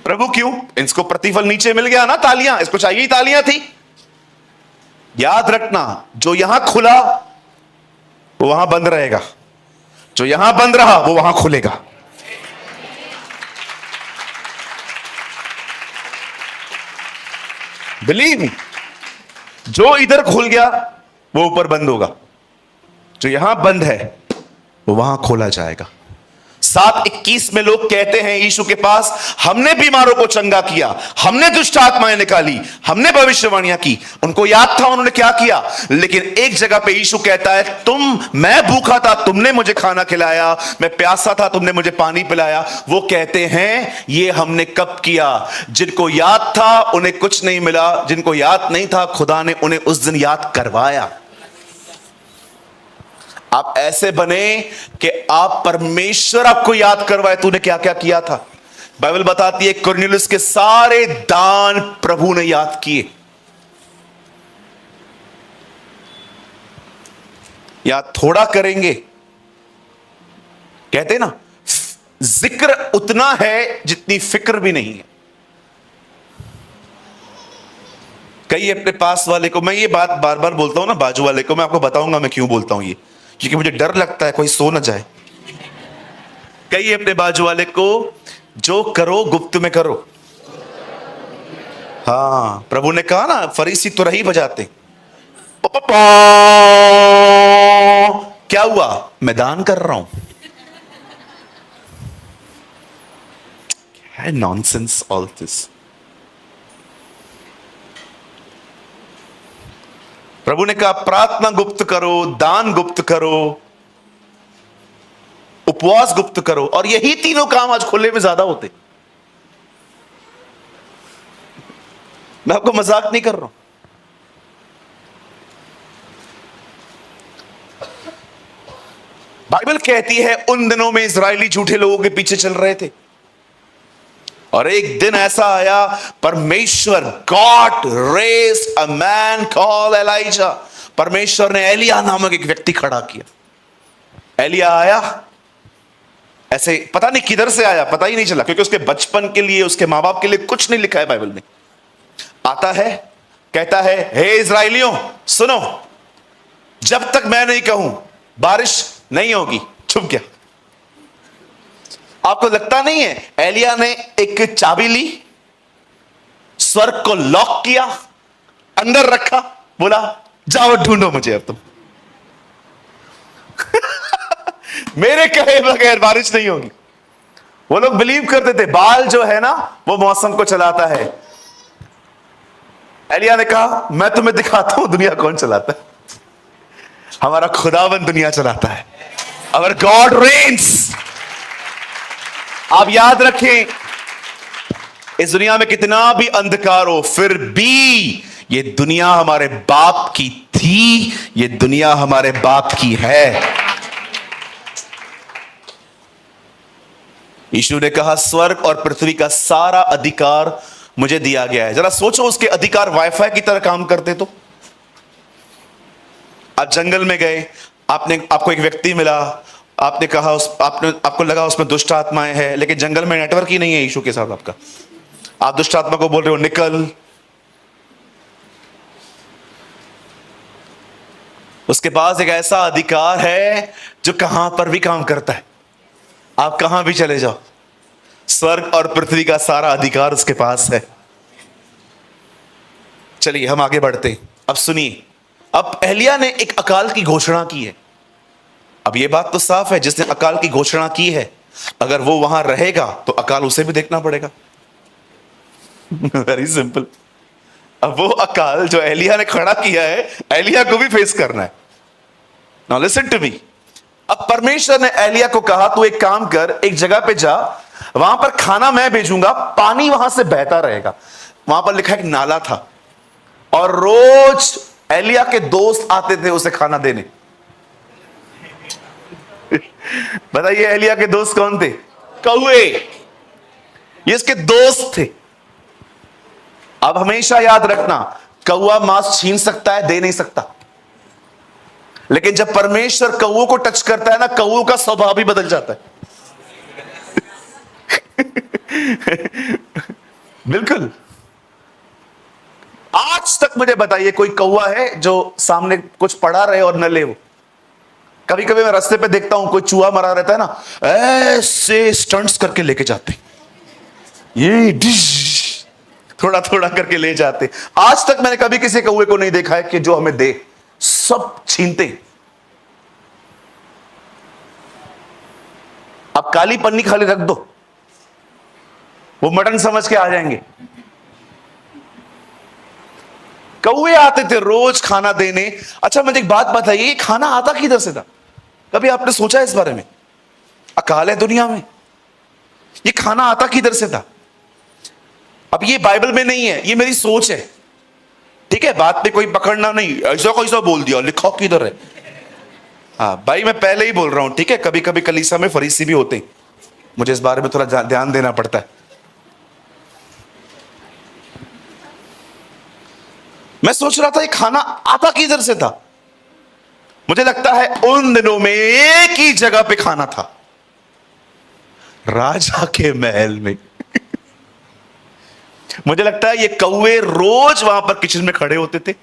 प्रभु क्यों? इसको प्रतिफल नीचे मिल गया ना, तालियां, इसको चाहिए ही तालियां थी। याद रखना, जो यहां खुला वो वहां बंद रहेगा, जो यहां बंद रहा वो वहां खुलेगा। बिलीव मी, जो इधर खुल गया वो ऊपर बंद होगा, जो यहां बंद है वो वहां खोला जाएगा। 7:21 में लोग कहते हैं यीशु के पास, हमने बीमारों को चंगा किया, हमने दुष्ट आत्माएं निकाली, हमने भविष्यवाणियां की। उनको याद था उन्होंने क्या किया, लेकिन एक जगह पे यीशु कहता है, मैं भूखा था तुमने मुझे खाना खिलाया, मैं प्यासा था तुमने मुझे पानी पिलाया। वो कहते हैं ये हमने कब किया? जिनको याद था उन्हें कुछ नहीं मिला, जिनको याद नहीं था खुदा ने उन्हें उस दिन याद करवाया। आप ऐसे बने कि आप परमेश्वर आपको याद करवाए तूने क्या क्या किया था। बाइबल बताती है कुरनेलियुस के सारे दान प्रभु ने याद किए। याद थोड़ा करेंगे, कहते ना, जिक्र उतना है जितनी फिक्र भी नहीं है। कई अपने पास वाले को, मैं ये बात बार बार बोलता हूं ना, बाजू वाले को मैं आपको बताऊंगा मैं क्यों बोलता हूं ये, क्योंकि मुझे डर लगता है कोई सो ना जाए। कहिए अपने बाजू वाले को, जो करो गुप्त में करो। हाँ, प्रभु ने कहा ना, फरीसी तो रही बजाते, क्या हुआ? मैं दान कर रहा हूं। है नॉनसेंस ऑल दिस। प्रभु ने कहा प्रार्थना गुप्त करो, दान गुप्त करो, उपवास गुप्त करो, और यही तीनों काम आज खुले में ज्यादा होते। मैं आपको मजाक नहीं कर रहा हूं। बाइबल कहती है उन दिनों में इजरायली झूठे लोगों के पीछे चल रहे थे, और एक दिन ऐसा आया, परमेश्वर, God raise a man called Elijah, परमेश्वर ने एलिया नामक एक व्यक्ति खड़ा किया। एलिया आया, ऐसे पता नहीं किधर से आया, पता ही नहीं चला, क्योंकि उसके बचपन के लिए, उसके मां बाप के लिए कुछ नहीं लिखा है बाइबल में। आता है, कहता है, हे इजराइलियों सुनो, जब तक मैं नहीं कहूं बारिश नहीं होगी। चुप गया। आपको लगता नहीं है एलिया ने एक चाबी ली, स्वर्ग को लॉक किया, अंदर रखा, बोला जाओ ढूंढो मुझे अब तुम। मेरे कहे बगैर बारिश नहीं होगी। वो लोग बिलीव करते थे बाल जो है ना वो मौसम को चलाता है। एलिया ने कहा मैं तुम्हें दिखाता हूं दुनिया कौन चलाता है। हमारा खुदावन दुनिया चलाता है। अवर गॉड रेन्स। आप याद रखें, इस दुनिया में कितना भी अंधकार हो, फिर भी ये दुनिया हमारे बाप की थी, ये दुनिया हमारे बाप की है। यीशु ने कहा स्वर्ग और पृथ्वी का सारा अधिकार मुझे दिया गया है। जरा सोचो, उसके अधिकार वाईफाई की तरह काम करते तो। आप जंगल में गए, आपको एक व्यक्ति मिला, आपने कहा आपको लगा उसमें दुष्ट आत्माएं हैं, लेकिन जंगल में नेटवर्क ही नहीं है यीशु के साथ आपका। आप दुष्ट आत्मा को बोल रहे हो निकल, उसके पास एक ऐसा अधिकार है जो कहां पर भी काम करता है। आप कहां भी चले जाओ, स्वर्ग और पृथ्वी का सारा अधिकार उसके पास है। चलिए हम आगे बढ़ते हैं। अब सुनिए, अब एलिया ने एक अकाल की घोषणा की है। अब यह बात तो साफ है, जिसने अकाल की घोषणा की है, अगर वो वहां रहेगा तो अकाल उसे भी देखना पड़ेगा। Very simple. अब वो अकाल जो एलिया ने खड़ा किया है, एलिया को भी फेस करना है। Now listen to me. अब परमेश्वर ने एलिया को कहा तू एक काम कर, एक जगह पे जा, वहां पर खाना मैं भेजूंगा, पानी वहां से बहता रहेगा। वहां पर लिखा एक नाला था, और रोज एलिया के दोस्त आते थे उसे खाना देने। बताइए एलिया के दोस्त कौन थे? कौवे। ये इसके दोस्त थे। अब हमेशा याद रखना, कौवा मांस छीन सकता है, दे नहीं सकता, लेकिन जब परमेश्वर कौओं को टच करता है ना, कौओं का स्वभाव भी बदल जाता है। बिल्कुल। आज तक मुझे बताइए कोई कौवा है जो सामने कुछ पड़ा रहे और न ले वो? कभी कभी मैं रास्ते पे देखता हूं कोई चूहा मरा रहता है ना, ऐसे स्टंट्स करके लेके जाते, ये डिश थोड़ा थोड़ा करके ले जाते। आज तक मैंने कभी किसी कौवे को नहीं देखा है कि जो हमें दे, सब छीनते। अब काली पन्नी खाली रख दो, वो मटन समझ के आ जाएंगे। कौवे आते थे रोज खाना देने। अच्छा मुझे एक बात बताइए, ये खाना आता किधर से था? कभी आपने सोचा इस बारे में? अकाल है दुनिया में, ये खाना आता किधर से था? अब ये बाइबल में नहीं है, ये मेरी सोच है, ठीक है? बात पे कोई पकड़ना नहीं, ऐसा कैसा बोल दिया, लिखा किधर है? हाँ भाई, मैं पहले ही बोल रहा हूं, ठीक है? कभी कभी कलीसिया में फरीसी भी होते हैं, मुझे इस बारे में थोड़ा ध्यान देना पड़ता है। मैं सोच रहा था ये खाना आता किधर से था? मुझे लगता है उन दिनों में एक ही जगह पे खाना था, राजा के महल में। मुझे लगता है ये कौवे रोज वहां पर किचन में खड़े होते थे,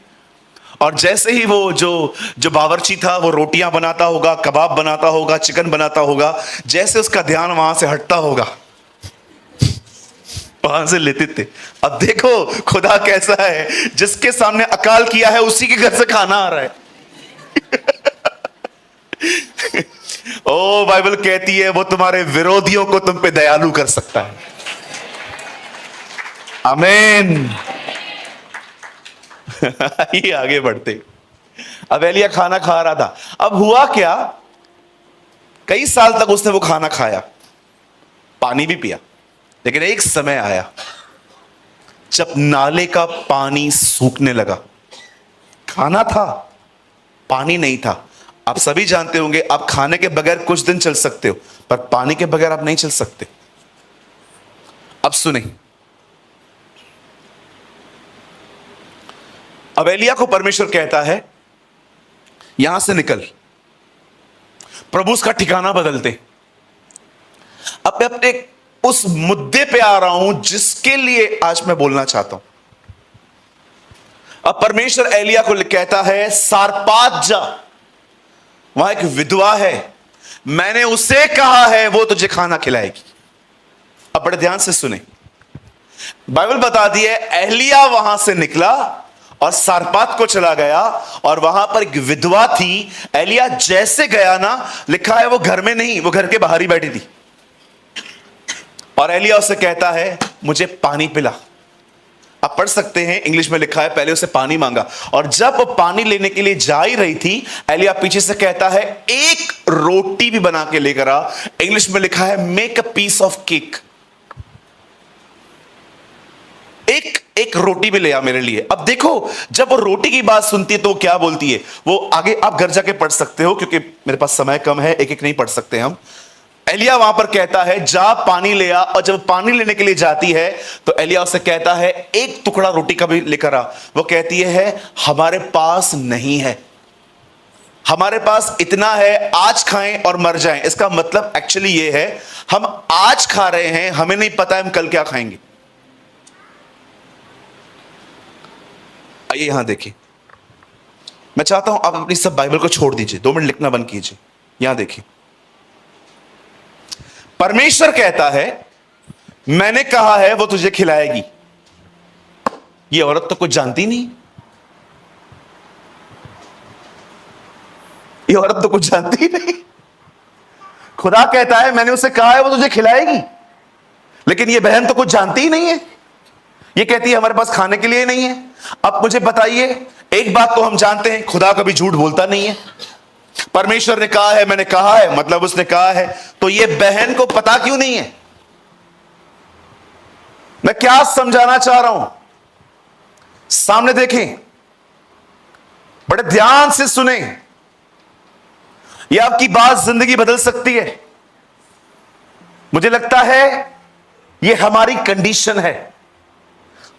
और जैसे ही वो जो बावर्ची था वो रोटियां बनाता होगा, कबाब बनाता होगा, चिकन बनाता होगा, जैसे उसका ध्यान वहां से हटता होगा, वहां से लेते थे। अब देखो खुदा कैसा है, जिसके सामने अकाल किया है उसी के घर से खाना आ रहा है। ओ बाइबल कहती है वो तुम्हारे विरोधियों को तुम पे दयालु कर सकता है। आमीन। ये आगे बढ़ते, अब एलिया खाना खा रहा था। अब हुआ क्या, कई साल तक उसने वो खाना खाया, पानी भी पिया, लेकिन एक समय आया जब नाले का पानी सूखने लगा। खाना था, पानी नहीं था। आप सभी जानते होंगे, आप खाने के बगैर कुछ दिन चल सकते हो, पर पानी के बगैर आप नहीं चल सकते। अब सुने, अब एलिया को परमेश्वर कहता है यहां से निकल। प्रभु उसका ठिकाना बदलते। अब मैं अपने उस मुद्दे पे आ रहा हूं जिसके लिए आज मैं बोलना चाहता हूं। अब परमेश्वर एलिया को कहता है सारपात जा, वहां एक विधवा है, मैंने उसे कहा है वो तुझे खाना खिलाएगी। अब बड़े ध्यान से सुने, बाइबल बताती है एलिया वहां से निकला और सारपात को चला गया, और वहां पर एक विधवा थी। एलिया जैसे गया ना, लिखा है वो घर में नहीं, वो घर के बाहर ही बैठी थी, और एलिया उसे कहता है मुझे पानी पिला। आप पढ़ सकते हैं, इंग्लिश में लिखा है पहले उसे पानी मांगा, और जब वो पानी लेने के लिए जा ही रही थी, एलिया पीछे से कहता है एक रोटी भी बना के लेकर आ। इंग्लिश में लिखा है make a piece of cake, एक रोटी भी ले आ मेरे लिए। अब देखो, जब वो रोटी की बात सुनती है तो क्या बोलती है? वो आगे आप घर जाके पढ़ सकते हो, क्योंकि मेरे पास समय कम है, एक एक नहीं पढ़ सकते हम। एलिया वहां पर कहता है जा पानी ले आ, और जब पानी लेने के लिए जाती है तो एलिया उसे कहता है एक टुकड़ा रोटी का भी लेकर आ। वो कहती है हमारे पास नहीं है, हमारे पास इतना है, आज खाएं और मर जाएं। इसका मतलब एक्चुअली ये है, हम आज खा रहे हैं, हमें नहीं पता हम कल क्या खाएंगे। आइए यहां देखिए, मैं चाहता हूं आप अपनी सब बाइबल को छोड़ दीजिए, 2 मिनट लिखना बंद कीजिए। यहां देखिए, परमेश्वर कहता है मैंने कहा है वो तुझे खिलाएगी। ये औरत तो कुछ जानती नहीं, ये औरत तो कुछ जानती नहीं। खुदा कहता है मैंने उसे कहा है वो तुझे खिलाएगी, लेकिन ये बहन तो कुछ जानती ही नहीं है। ये कहती है हमारे पास खाने के लिए नहीं है। अब मुझे बताइए, एक बात तो हम जानते हैं, खुदा कभी झूठ बोलता नहीं है। परमेश्वर ने कहा है, मैंने कहा है, मतलब उसने कहा है, तो ये बहन को पता क्यों नहीं है? मैं क्या समझाना चाह रहा हूं, सामने देखें, बड़े ध्यान से सुने, यह आपकी बात जिंदगी बदल सकती है। मुझे लगता है यह हमारी कंडीशन है।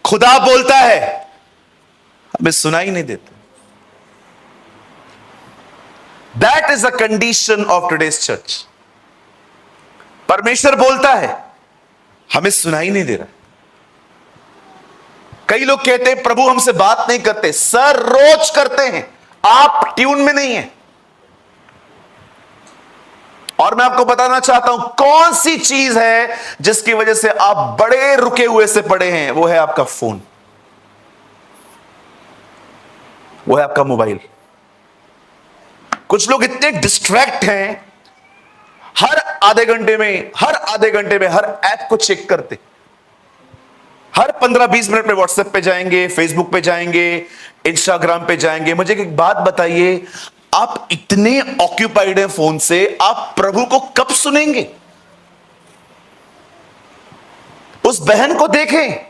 खुदा बोलता है, हमें सुनाई नहीं देता। That is the condition of today's church. परमेश्वर बोलता है, हमें सुनाई नहीं दे रहा। कई लोग कहते हैं प्रभु हमसे बात नहीं करते। सर, रोज करते हैं, आप ट्यून में नहीं है। और मैं आपको बताना चाहता हूं कौन सी चीज है जिसकी वजह से आप बड़े रुके हुए से पड़े हैं। वो है आपका फोन, वो है आपका मोबाइल। कुछ लोग इतने डिस्ट्रैक्ट हैं, हर आधे घंटे में हर ऐप को चेक करते, हर 15-20 मिनट में व्हाट्सएप पे जाएंगे, फेसबुक पे जाएंगे, इंस्टाग्राम पे जाएंगे। मुझे एक बात बताइए, आप इतने ऑक्यूपाइड हैं फोन से, आप प्रभु को कब सुनेंगे? उस बहन को देखें,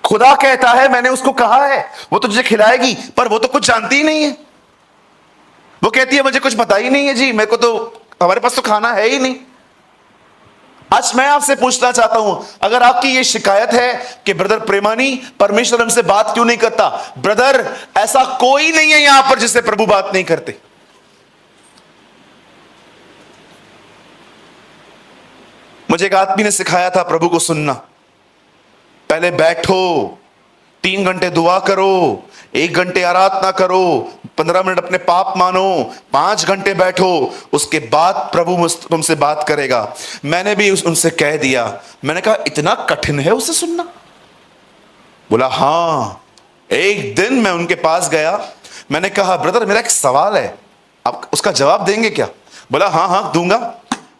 खुदा कहता है, मैंने उसको कहा है वो तो तुझे खिलाएगी, पर वो तो कुछ जानती ही नहीं है। वो कहती है मुझे कुछ पता ही नहीं है जी, मेरे को तो, हमारे पास तो खाना है ही नहीं। आज मैं आपसे पूछना चाहता हूं, अगर आपकी यह शिकायत है कि ब्रदर प्रेमानी परमेश्वर हमसे बात क्यों नहीं करता, ब्रदर ऐसा कोई नहीं है यहां पर जिससे प्रभु बात नहीं करते। मुझे एक आदमी ने सिखाया था प्रभु को सुनना। पहले बैठो, 3 घंटे दुआ करो, 1 घंटे आराधना करो, 15 मिनट अपने पाप मानो, 5 घंटे बैठो, उसके बाद प्रभु तुमसे बात करेगा। मैंने भी उनसे कह दिया, मैंने कहा इतना कठिन है उसे सुनना? बोला हाँ। एक दिन मैं उनके पास गया, मैंने कहा ब्रदर मेरा एक सवाल है, आप उसका जवाब देंगे क्या? बोला हाँ हाँ दूंगा।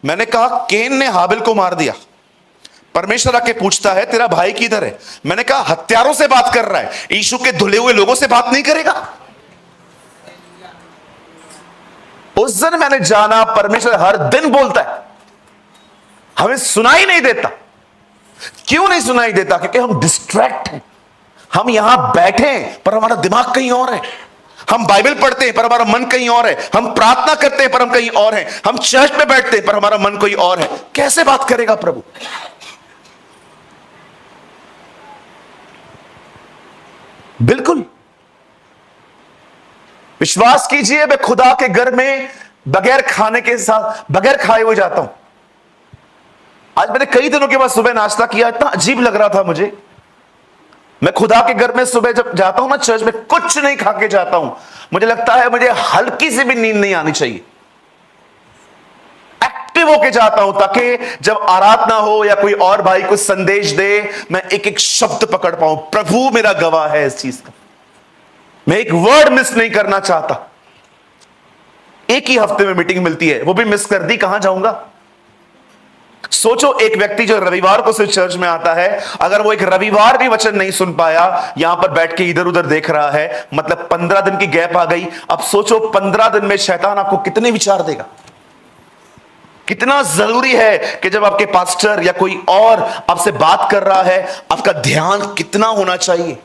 मैंने कहा केन ने हाबिल को मार दिया, परमेश्वर आके पूछता है तेरा भाई किधर है? मैंने कहा हत्यारों से बात कर रहा है, यीशु के धुले हुए लोगों से बात नहीं करेगा। उस दिन मैंने जाना परमेश्वर हर दिन बोलता है, हमें सुनाई नहीं देता। क्यों नहीं सुनाई देता? क्योंकि हम डिस्ट्रैक्ट हैं। हम यहां बैठे हैं पर हमारा दिमाग कहीं और है। हम बाइबल पढ़ते हैं पर हमारा मन कहीं और है। हम प्रार्थना करते हैं पर हम कहीं और हैं। हम चर्च में बैठते हैं पर हमारा मन कोई और है। कैसे बात करेगा प्रभु? बिल्कुल विश्वास कीजिए, मैं खुदा के घर में बगैर खाने के साथ, बगैर खाए हुए जाता हूं। आज मैंने कई दिनों के बाद सुबह नाश्ता किया, इतना अजीब लग रहा था मुझे। मैं खुदा के घर में सुबह जब जाता हूं ना चर्च में, कुछ नहीं खा के जाता हूं। मुझे लगता है मुझे हल्की सी भी नींद नहीं आनी चाहिए। एक्टिव होके जाता हूं ताकि जब आराधना हो या कोई और भाई कुछ संदेश दे, मैं एक एक शब्द पकड़ पाऊं। प्रभु मेरा गवाह है इस चीज का, मैं एक वर्ड मिस नहीं करना चाहता। एक ही हफ्ते में मीटिंग मिलती है, वो भी मिस कर दी, कहां जाऊंगा? सोचो एक व्यक्ति जो रविवार को सिर्फ चर्च में आता है, अगर वो एक रविवार भी वचन नहीं सुन पाया, यहां पर बैठ के इधर उधर देख रहा है, मतलब 15 दिन की गैप आ गई। अब सोचो 15 दिन में शैतान आपको कितने विचार देगा। कितना जरूरी है कि जब आपके पास्टर या कोई और आपसे बात कर रहा है, आपका ध्यान कितना होना चाहिए।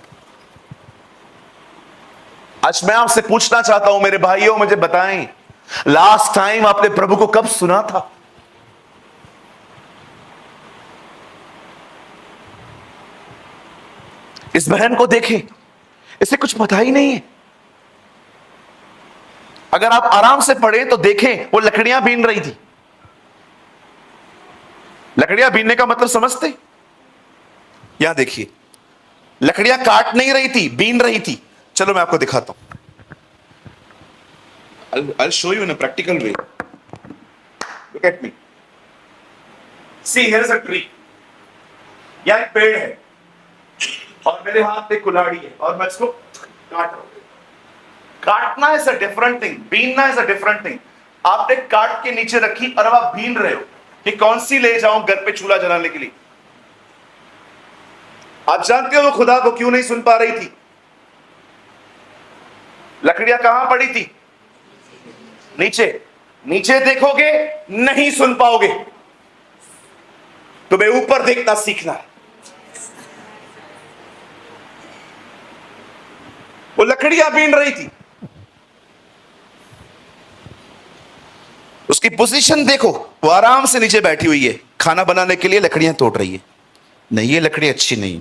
आज मैं आपसे पूछना चाहता हूं मेरे भाइयों, मुझे बताएं लास्ट टाइम आपने प्रभु को कब सुना था? इस बहन को देखें, इसे कुछ पता ही नहीं है। अगर आप आराम से पढ़ें तो देखें, वो लकड़ियां बीन रही थी। लकड़ियां बीनने का मतलब समझते? यहां देखिए, लकड़ियां काट नहीं रही थी, बीन रही थी। चलो मैं आपको दिखाता हूं। I'll show you in a practical way. Look at me. See, here's a tree. यह एक पेड़ है और मेरे हाथ में कुल्हाड़ी है और मैं इसको काट रहा हूं। काटना इज अ डिफरेंट थिंग, बीनना इज अ डिफरेंट थिंग। आपने काट के नीचे रखी और अब आप बीन रहे हो कि कौन सी ले जाऊं घर पे चूल्हा जलाने के लिए। आप जानते हो वो खुदा को क्यों नहीं सुन पा रही थी? लकड़ियां कहां पड़ी थी? नीचे। नीचे देखोगे नहीं सुन पाओगे, तुम्हें ऊपर देखना सीखना है। वो लकड़ियां बीन रही थी, उसकी पोजीशन देखो, वो आराम से नीचे बैठी हुई है, खाना बनाने के लिए लकड़ियां तोड़ रही है। नहीं, ये लकड़ी अच्छी नहीं,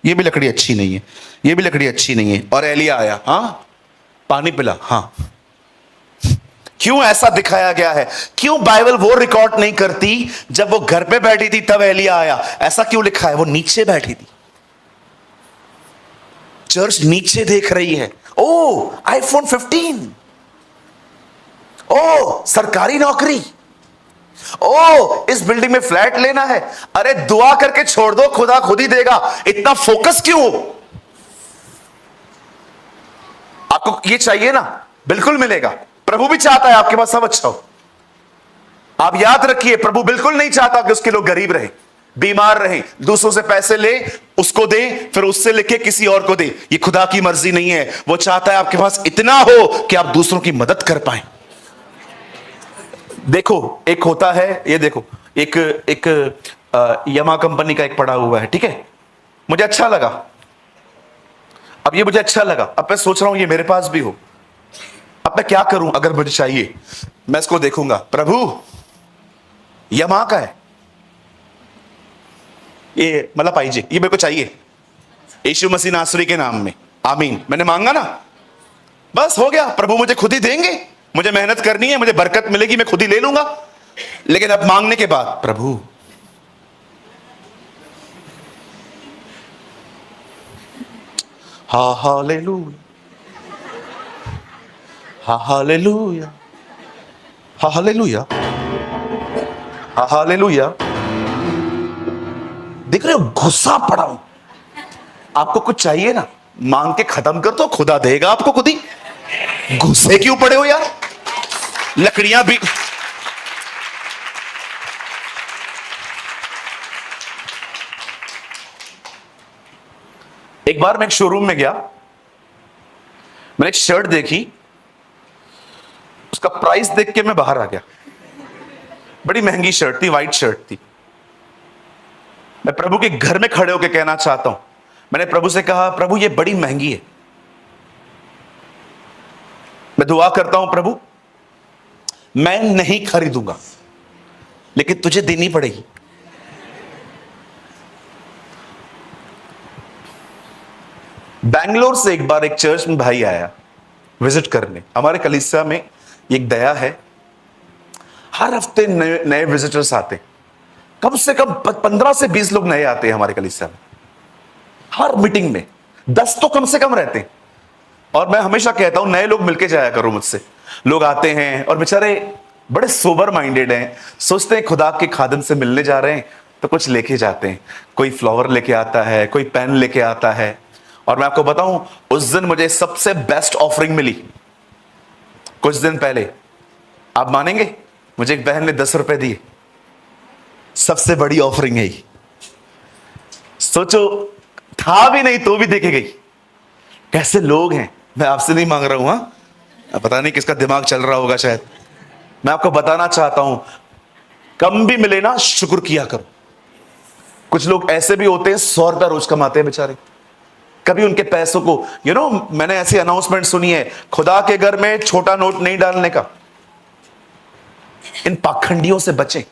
ये भी लकड़ी अच्छी नहीं है, ये भी लकड़ी अच्छी नहीं है। और एलिया आया, हाँ पानी पिला, हाँ। क्यों ऐसा दिखाया गया है? क्यों बाइबल वो रिकॉर्ड नहीं करती जब वो घर पे बैठी थी तब एलिया आया? ऐसा क्यों लिखा है? वो नीचे बैठी थी, चर्च नीचे देख रही है। ओ आईफोन 15, ओ सरकारी नौकरी, ओ इस बिल्डिंग में फ्लैट लेना है। अरे दुआ करके छोड़ दो, खुदा खुद ही देगा। इतना फोकस क्यों? आपको ये चाहिए ना, बिल्कुल मिलेगा। प्रभु भी चाहता है आपके पास सब अच्छा हो। आप याद रखिए, प्रभु बिल्कुल नहीं चाहता कि उसके लोग गरीब रहे, बीमार रहे, दूसरों से पैसे ले, उसको दे, फिर उससे लेके किसी और को दे। ये खुदा की मर्जी नहीं है। वो चाहता है आपके पास इतना हो कि आप दूसरों की मदद कर पाए। देखो एक होता है, ये देखो एक यमा कंपनी का एक पड़ा हुआ है, ठीक है, मुझे अच्छा लगा। अब ये मुझे अच्छा लगा, अब मैं सोच रहा हूं ये मेरे पास भी हो। अब मैं क्या करूं? अगर मुझे चाहिए, मैं इसको देखूंगा, प्रभु यमा का है ये, मतलब पाइजे, ये मेरे को चाहिए यीशु मसीह नासरी के नाम में, आमीन। मैंने मांगा ना, बस हो गया। प्रभु मुझे खुद ही देंगे, मुझे मेहनत करनी है, मुझे बरकत मिलेगी, मैं खुद ही ले लूंगा। लेकिन अब मांगने के बाद, प्रभु हा हालेलुया, हा हालेलुया, हा हालेलुया, हा हालेलुया। देख रहे हो, गुस्सा पड़ा हूं। आपको कुछ चाहिए ना, मांग के खत्म कर दो, खुदा देगा आपको खुद ही। गुस्से क्यों पड़े हो यार? लकड़ियां भी, एक बार मैं एक शोरूम में गया, मैंने एक शर्ट देखी, उसका प्राइस देख के मैं बाहर आ गया। बड़ी महंगी शर्ट थी, वाइट शर्ट थी। मैं प्रभु के घर में खड़े होकर कहना चाहता हूं, मैंने प्रभु से कहा, प्रभु ये बड़ी महंगी है। मैं दुआ करता हूं, प्रभु मैं नहीं खरीदूंगा, लेकिन तुझे देनी पड़ेगी। बैंगलोर से एक बार एक चर्च में भाई आया विजिट करने हमारे कलीसिया में। एक दया है, हर हफ्ते नए नए विजिटर्स आते हैं, कम से कम 15 से 20 लोग नए आते हैं हमारे कलीसिया में। हर मीटिंग में 10 तो कम से कम रहते हैं। और मैं हमेशा कहता हूं, नए लोग मिलके जाया करो मुझसे। लोग आते हैं और बेचारे बड़े सोबर माइंडेड हैं, सोचते हैं खुदा के खादिम से मिलने जा रहे हैं तो कुछ लेके जाते हैं। कोई फ्लावर लेके आता है, कोई पेन लेके आता है। और मैं आपको बताऊं, उस दिन मुझे सबसे बेस्ट ऑफरिंग मिली। कुछ दिन पहले, आप मानेंगे, मुझे एक बहन ने 10 रुपए दिए। सबसे बड़ी ऑफरिंग है ये। सोचो, था भी नहीं तो भी देके गई। कैसे लोग हैं। मैं आपसे नहीं मांग रहा हूं, हाँ, पता नहीं किसका दिमाग चल रहा होगा शायद। मैं आपको बताना चाहता हूं, कम भी मिले ना, शुक्र किया करो। कुछ लोग ऐसे भी होते हैं 100 रुपया रोज कमाते हैं बेचारे, कभी उनके पैसों को मैंने ऐसी अनाउंसमेंट सुनी है, खुदा के घर में छोटा नोट नहीं डालने का। इन पाखंडियों से बचें।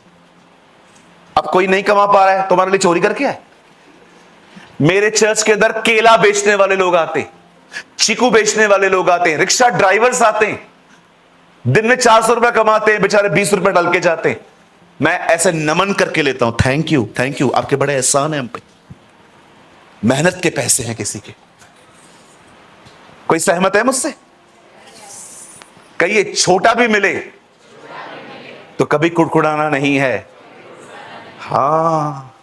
अब कोई नहीं कमा पा रहा है, तुम्हारे लिए चोरी करके आए। मेरे चर्च के अंदर केला बेचने वाले लोग आते, चीकू बेचने वाले लोग आते हैं, रिक्शा ड्राइवर्स आते हैं, दिन में 400 रुपया कमाते हैं, बेचारे 20 रुपए डाल के जाते हैं। मैं ऐसे नमन करके लेता हूं, थैंक यू थैंक यू, आपके बड़े एहसान है हम पे। मेहनत के पैसे हैं किसी के। कोई सहमत है मुझसे? कहिए, छोटा भी मिले तो कभी कुड़कुड़ाना नहीं है। हाँ,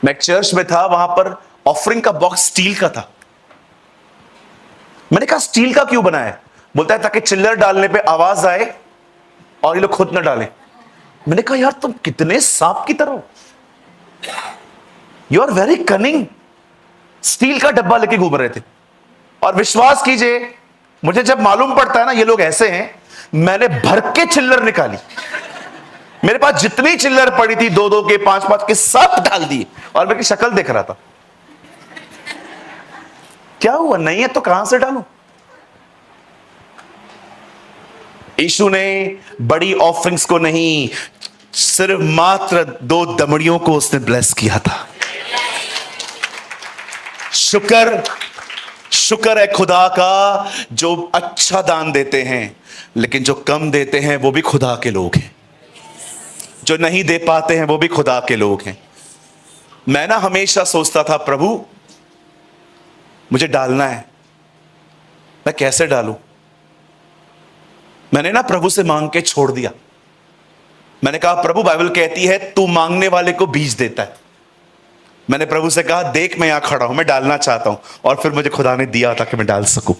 मैं चर्च में था, वहां पर ऑफरिंग का बॉक्स स्टील का था। मैंने कहा स्टील का क्यों बनाया? बोलता है ताकि चिल्लर डालने पे आवाज आए और ये लोग खुद ना डालें। मैंने कहा यार तुम कितने सांप की तरह हो, you are very cunning. Steel का डब्बा लेके घूम रहे थे। और विश्वास कीजिए, मुझे जब मालूम पड़ता है ना ये लोग ऐसे हैं, मैंने भर के चिल्लर निकाली। मेरे पास जितनी चिल्लर पड़ी थी, 2-2 के, 5-5 के, सब डाल दिए। और मेरी शक्ल देख रहा था, क्या हुआ, नहीं है तो कहां से डालूं? यीशु ने बड़ी ऑफरिंग्स को नहीं, सिर्फ मात्र 2 दमड़ियों को उसने ब्लेस किया था। शुक्र शुक्र है खुदा का, जो अच्छा दान देते हैं, लेकिन जो कम देते हैं वो भी खुदा के लोग हैं। जो नहीं दे पाते हैं वो भी खुदा के लोग हैं। मैं ना हमेशा सोचता था, प्रभु मुझे डालना है, मैं कैसे डालूं? मैंने ना प्रभु से मांग के छोड़ दिया। मैंने कहा, प्रभु बाइबल कहती है तू मांगने वाले को बीज देता है। मैंने प्रभु से कहा, देख मैं यहां खड़ा हूं, मैं डालना चाहता हूं। और फिर मुझे खुदा ने दिया ताकि मैं डाल सकूं।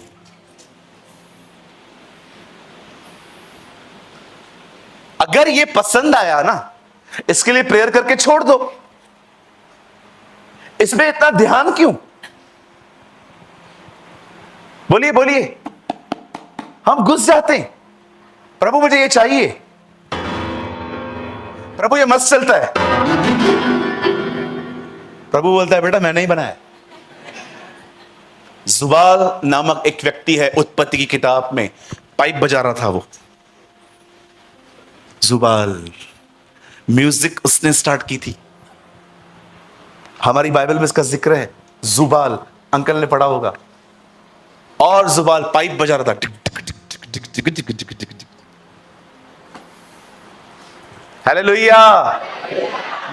अगर ये पसंद आया ना, इसके लिए प्रेयर करके छोड़ दो। इसमें इतना ध्यान क्यों? बोलिए बोलिए। हम घुस जाते हैं, प्रभु मुझे ये चाहिए, प्रभु ये मस्त चलता है। प्रभु बोलता है, बेटा मैंने ही बनाया। जुबाल नामक एक व्यक्ति है, उत्पत्ति की किताब में पाइप बजा रहा था वो। जुबाल म्यूजिक उसने स्टार्ट की थी। हमारी बाइबल में इसका जिक्र है। जुबाल, अंकल ने पढ़ा होगा। और जुबाल पाइप बजा रहा था, टिक टिक टिक टिक टिक टिक टिक टिक टिक। हालेलुया।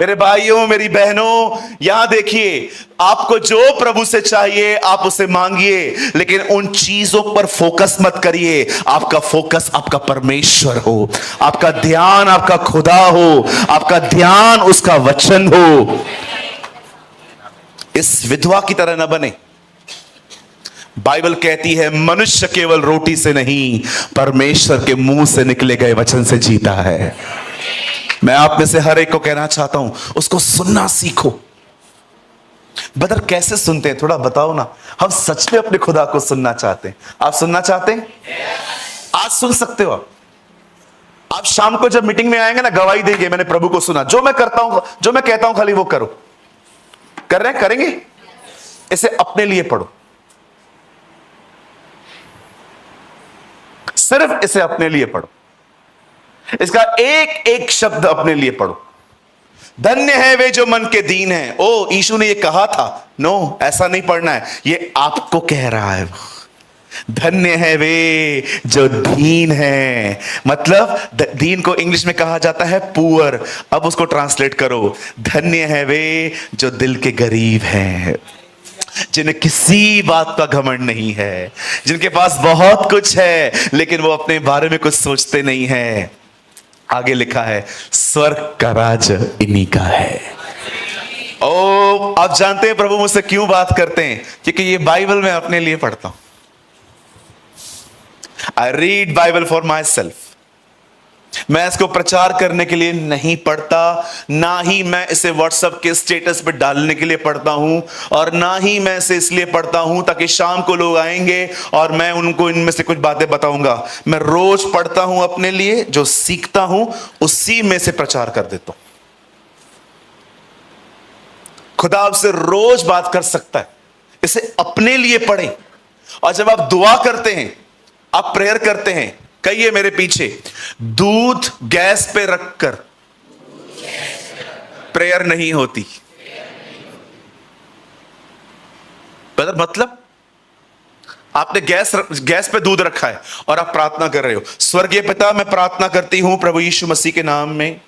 मेरे भाइयों मेरी बहनों, यहां देखिए, आपको जो प्रभु से चाहिए आप उसे मांगिए, लेकिन उन चीजों पर फोकस मत करिए। आपका फोकस आपका परमेश्वर हो, आपका ध्यान आपका खुदा हो, आपका ध्यान उसका वचन हो। इस विधवा की तरह न बने। बाइबल कहती है, मनुष्य केवल रोटी से नहीं, परमेश्वर के मुंह से निकले गए वचन से जीता है। मैं आप में से हर एक को कहना चाहता हूं, उसको सुनना सीखो। बदर कैसे सुनते हैं, थोड़ा बताओ ना। हम सच में अपने खुदा को सुनना चाहते हैं। आप सुनना चाहते हैं? आज सुन सकते हो। आप शाम को जब मीटिंग में आएंगे ना, गवाही देंगे, मैंने प्रभु को सुना। जो मैं करता हूं, जो मैं कहता हूं, खाली वो करो। कर रहे हैं, करेंगे। इसे अपने लिए पढ़ो, सिर्फ इसे अपने लिए पढ़ो। इसका एक एक शब्द अपने लिए पढ़ो। धन्य है वे जो मन के दीन हैं। ओ, यीशु ने ये कहा था? नो, ऐसा नहीं पढ़ना है, ये आपको कह रहा है। धन्य है वे जो दीन है, मतलब दीन को इंग्लिश में कहा जाता है पुअर। अब उसको ट्रांसलेट करो, धन्य है वे जो दिल के गरीब हैं, जिन्हें किसी बात का घमंड नहीं है, जिनके पास बहुत कुछ है लेकिन वो अपने बारे में कुछ सोचते नहीं है। आगे लिखा है, स्वर्ग का राज इन्हीं का है। ओ, आप जानते हैं प्रभु मुझसे क्यों बात करते हैं? क्योंकि ये बाइबल मैं अपने लिए पढ़ता हूं। I read Bible for my self. मैं इसको प्रचार करने के लिए नहीं पढ़ता, ना ही मैं इसे व्हाट्सएप के स्टेटस पे डालने के लिए पढ़ता हूं, और ना ही मैं इसे इसलिए पढ़ता हूं ताकि शाम को लोग आएंगे और मैं उनको इनमें से कुछ बातें बताऊंगा। मैं रोज पढ़ता हूं अपने लिए, जो सीखता हूं उसी में से प्रचार कर देता हूं। खुदा आपसे रोज बात कर सकता है, इसे अपने लिए पढ़ें। और जब आप दुआ करते हैं, आप प्रेयर करते हैं, कहिए मेरे पीछे, दूध गैस पे रखकर प्रेयर नहीं होती। मतलब आपने गैस पे दूध रखा है और आप प्रार्थना कर रहे हो, स्वर्गीय पिता मैं प्रार्थना करती हूं प्रभु यीशु मसीह के नाम में।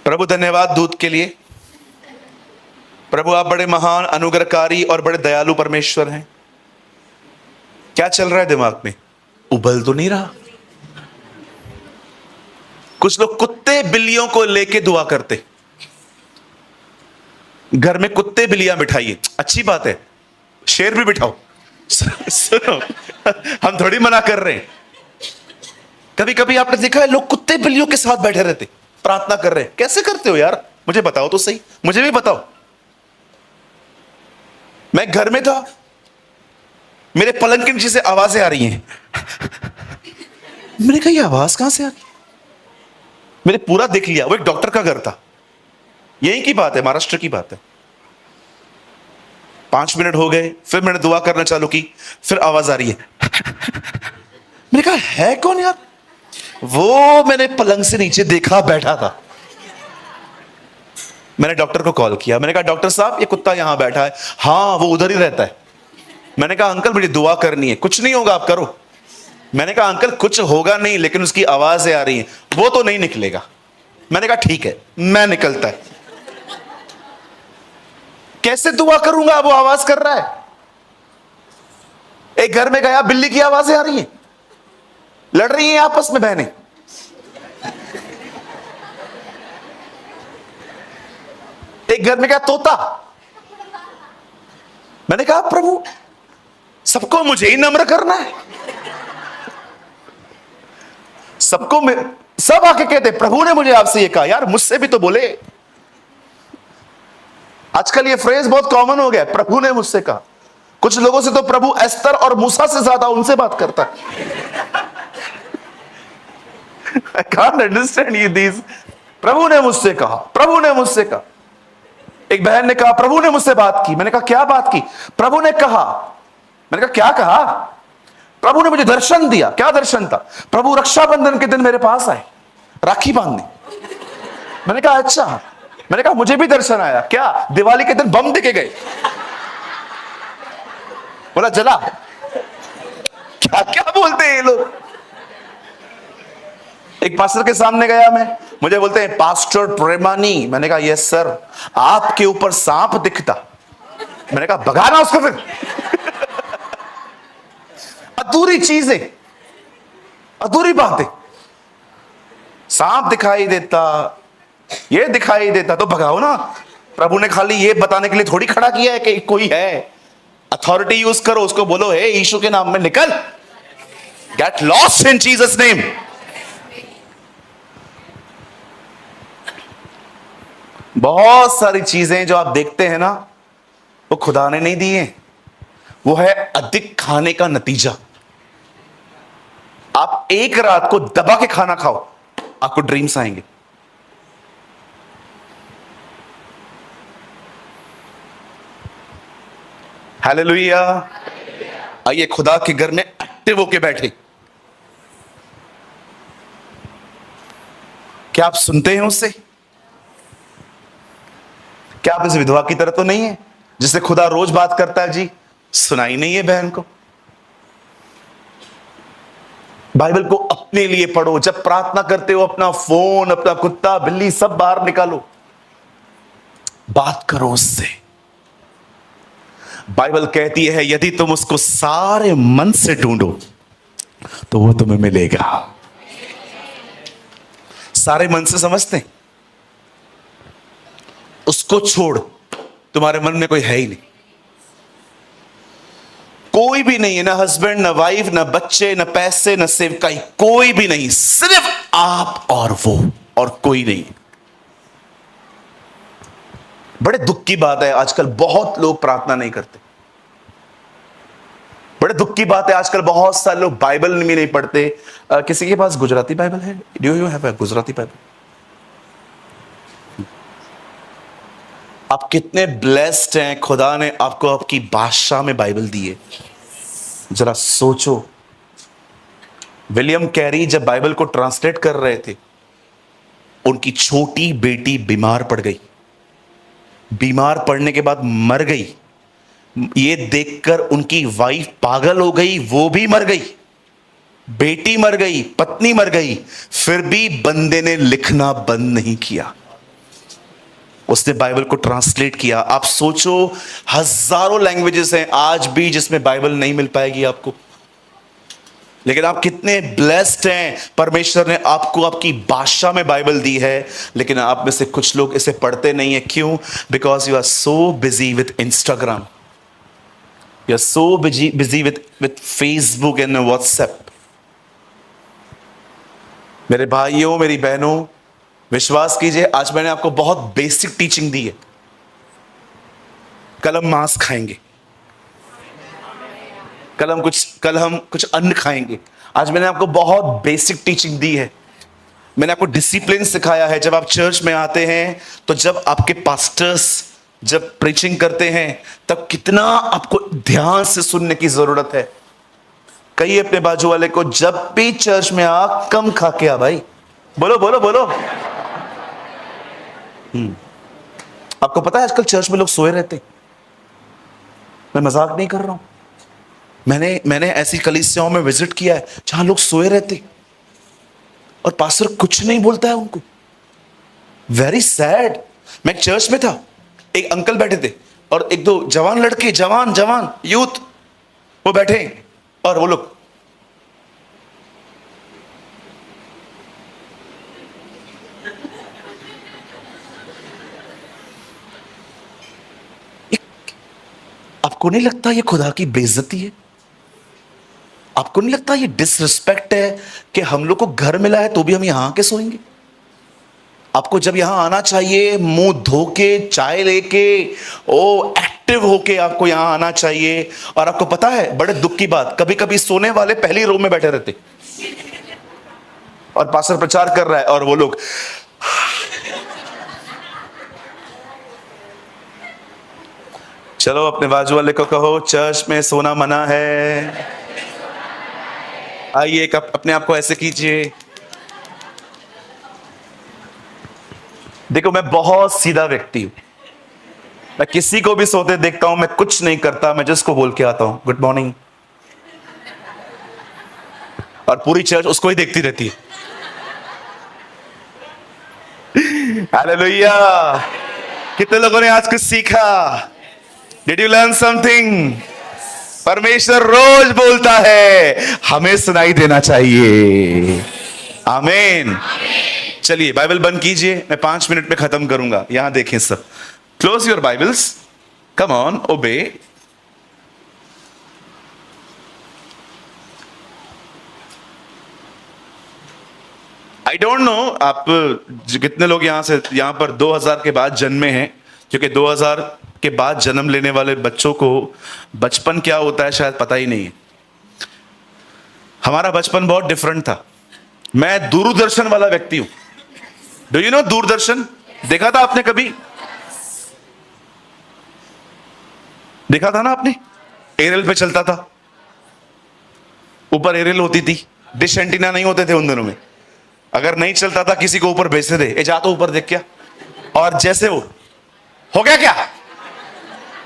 प्रभु धन्यवाद दूध के लिए। प्रभु आप बड़े महान अनुग्रहकारी और बड़े दयालु परमेश्वर हैं। क्या चल रहा है दिमाग में? उबल तो नहीं रहा। कुछ लोग कुत्ते बिल्लियों को लेके दुआ करते। घर में कुत्ते बिल्लियां बिठाइए, अच्छी बात है, शेर भी बिठाओ। सुनो, हम थोड़ी मना कर रहे हैं। कभी कभी आपने देखा है लोग कुत्ते बिल्लियों के साथ बैठे रहते, प्रार्थना कर रहे हैं। कैसे करते हो यार? मुझे बताओ तो सही, मुझे भी बताओ। मैं घर में था, मेरे पलंग के नीचे से आवाजें आ रही हैं। मैंने कहा ये आवाज कहां से आ गई? मैंने पूरा देख लिया, वो एक डॉक्टर का घर था। यही की बात है, महाराष्ट्र की बात है। 5 मिनट हो गए, फिर मैंने दुआ करना चालू की, फिर आवाज आ रही है। मैंने कहा है कौन यार? वो मैंने पलंग से नीचे देखा बैठा था। मैंने डॉक्टर को कॉल किया, मैंने कहा डॉक्टर साहब ये कुत्ता यहां बैठा है। हाँ वो उधर ही रहता है। मैंने कहा अंकल मुझे दुआ करनी है। कुछ नहीं होगा आप करो। मैंने कहा अंकल कुछ होगा नहीं, लेकिन उसकी आवाजें आ रही हैं, वो तो नहीं निकलेगा। मैंने कहा ठीक है, मैं निकलता है। कैसे दुआ करूंगा, वो आवाज कर रहा है। एक घर में गया, बिल्ली की आवाजें आ रही हैं, लड़ रही हैं आपस में बहनें। एक घर में गया, तोता। मैंने कहा प्रभु सबको मुझे ही नम्र करना है। सबको सब आके कहते प्रभु ने मुझे आपसे ये कहा। यार मुझसे भी तो बोले। आजकल ये फ्रेज बहुत कॉमन हो गया, प्रभु ने मुझसे कहा। कुछ लोगों से तो प्रभु एस्तर और मूसा से ज्यादा उनसे बात करता है। I can't understand you these. प्रभु ने मुझसे कहा, प्रभु ने मुझसे कहा। एक बहन ने कहा प्रभु ने मुझसे बात की। मैंने कहा क्या बात की? प्रभु ने कहा। मैंने कहा क्या कहा? प्रभु ने मुझे दर्शन दिया। क्या दर्शन था? प्रभु रक्षाबंधन के दिन मेरे पास आए राखी बांधने। मैंने कहा अच्छा। मैंने कहा मुझे भी दर्शन आया। क्या? दिवाली के दिन बम देके गए। बोला जला। क्या क्या बोलते हैं ये लोग। एक पास्टर के सामने गया मैं, मुझे बोलते हैं पास्टर प्रेमानी। मैंने कहा यस सर, आपके ऊपर सांप दिखता। मैंने कहा भगाना उसको फिर। अधूरी चीजें, अधूरी बातें। सांप दिखाई देता, ये दिखाई देता तो भगाओ ना। प्रभु ने खाली ये बताने के लिए थोड़ी खड़ा किया है कि कोई है। अथॉरिटी यूज करो, उसको बोलो हे यीशु के नाम में निकल। Get lost in Jesus name. बहुत सारी चीजें जो आप देखते हैं ना, वो खुदा ने नहीं दी है। वो है अधिक खाने का नतीजा। आप एक रात को दबा के खाना खाओ, आपको ड्रीम्स आएंगे। हालेलुया। आइए खुदा के घर में एक्टिव होके बैठे। क्या आप सुनते हैं उससे? क्या आप इस विधवा की तरह तो नहीं है जिससे खुदा रोज बात करता है? जी सुनाई नहीं है बहन को। बाइबल को अपने लिए पढ़ो। जब प्रार्थना करते हो अपना फोन, अपना कुत्ता बिल्ली सब बाहर निकालो, बात करो उससे। बाइबल कहती है यदि तुम उसको सारे मन से ढूंढो तो वो तुम्हें मिलेगा। सारे मन से समझते हैं? उसको छोड़, तुम्हारे मन में कोई है ही नहीं। कोई भी नहीं है, ना हस्बैंड, ना वाइफ, ना बच्चे, ना पैसे, ना सेवकाई, कोई भी नहीं। सिर्फ आप और वो, और कोई नहीं। बड़े दुख की बात है आजकल बहुत लोग प्रार्थना नहीं करते। बड़े दुख की बात है आजकल बहुत सारे लोग बाइबल भी नहीं पढ़ते। किसी के पास गुजराती बाइबल है? Do you have a Gujarati Bible? आप कितने ब्लेस्ड हैं, खुदा ने आपको आपकी भाषा में बाइबल दी है। जरा सोचो, विलियम कैरी जब बाइबल को ट्रांसलेट कर रहे थे, उनकी छोटी बेटी बीमार पड़ गई। बीमार पड़ने के बाद मर गई। ये देखकर उनकी वाइफ पागल हो गई, वो भी मर गई। बेटी मर गई, पत्नी मर गई, फिर भी बंदे ने लिखना बंद नहीं किया। उसने बाइबल को ट्रांसलेट किया। आप सोचो, हजारों लैंग्वेजेस हैं आज भी जिसमें बाइबल नहीं मिल पाएगी आपको। लेकिन आप कितने ब्लेस्ड हैं, परमेश्वर ने आपको आपकी भाषा में बाइबल दी है। लेकिन आप में से कुछ लोग इसे पढ़ते नहीं है। क्यों? Because you are so busy with Instagram, you are so busy with Facebook and WhatsApp. मेरे भाइयों, मेरी बहनों, विश्वास कीजिए आज मैंने आपको बहुत बेसिक टीचिंग दी है। कल हम मांस खाएंगे, कल हम कुछ अन्न खाएंगे। आज मैंने आपको बहुत बेसिक टीचिंग दी है। मैंने आपको डिसिप्लिन सिखाया है। जब आप चर्च में आते हैं तो जब आपके पास्टर्स जब प्रीचिंग करते हैं तब कितना आपको ध्यान से सुनने की जरूरत है। कहिए अपने बाजू वाले को, जब भी चर्च में आ कम खा के आ भाई। बोलो बोलो बोलो। आपको पता है आजकल चर्च में लोग सोए रहते, मैं मजाक नहीं कर रहा हूं। मैंने ऐसी कलीसियाओं में विजिट किया है जहां लोग सोए रहते और पास्टर कुछ नहीं बोलता है उनको। Very sad. मैं एक चर्च में था, एक अंकल बैठे थे और एक दो जवान लड़के, जवान जवान यूथ, वो बैठे और वो लोग आपको नहीं लगता ये खुदा की बेइज्जती है? आपको नहीं लगता ये डिसरिस्पेक्ट है कि हम लोग को घर मिला है तो भी हम यहां के सोएंगे? आपको जब यहां आना चाहिए मुंह धो के, चाय लेके, ओ एक्टिव होके आपको यहां आना चाहिए। और आपको पता है बड़े दुख की बात, कभी कभी सोने वाले पहली रो में बैठे रहते और पास्टर प्रचार कर रहा है और वो लोग चलो अपने बाजू वाले को कहो चर्च में सोना मना है। आइए अपने आप को ऐसे कीजिए। देखो मैं बहुत सीधा व्यक्ति हूं, मैं किसी को भी सोते देखता हूं, मैं कुछ नहीं करता, मैं जिसको बोल के आता हूं गुड मॉर्निंग, और पूरी चर्च उसको ही देखती रहती है। हालेलुया। कितने लोगों ने आज कुछ सीखा? Did you learn something? परमेश्वर रोज बोलता है, हमें सुनाई देना चाहिए। आमीन। चलिए बाइबल बंद कीजिए, मैं 5 मिनट में खत्म करूंगा। यहां देखें सब, close your Bibles, come on obey. I don't know आप कितने लोग यहां पर 2000 के बाद जन्मे हैं, क्योंकि 2000 के बाद जन्म लेने वाले बच्चों को बचपन क्या होता है शायद पता ही नहीं है। हमारा बचपन बहुत डिफरेंट था। मैं दूरदर्शन वाला व्यक्ति हूं। Do you know Doordarshan? देखा था आपने कभी? देखा था ना आपने? एरियल पे चलता था, ऊपर एरियल होती थी, डिश एंटीना नहीं होते थे उन दिनों में। अगर नहीं चलता था किसी को ऊपर भेजते थे, ए जा तो ऊपर देख क्या, और जैसे वो हो गया क्या,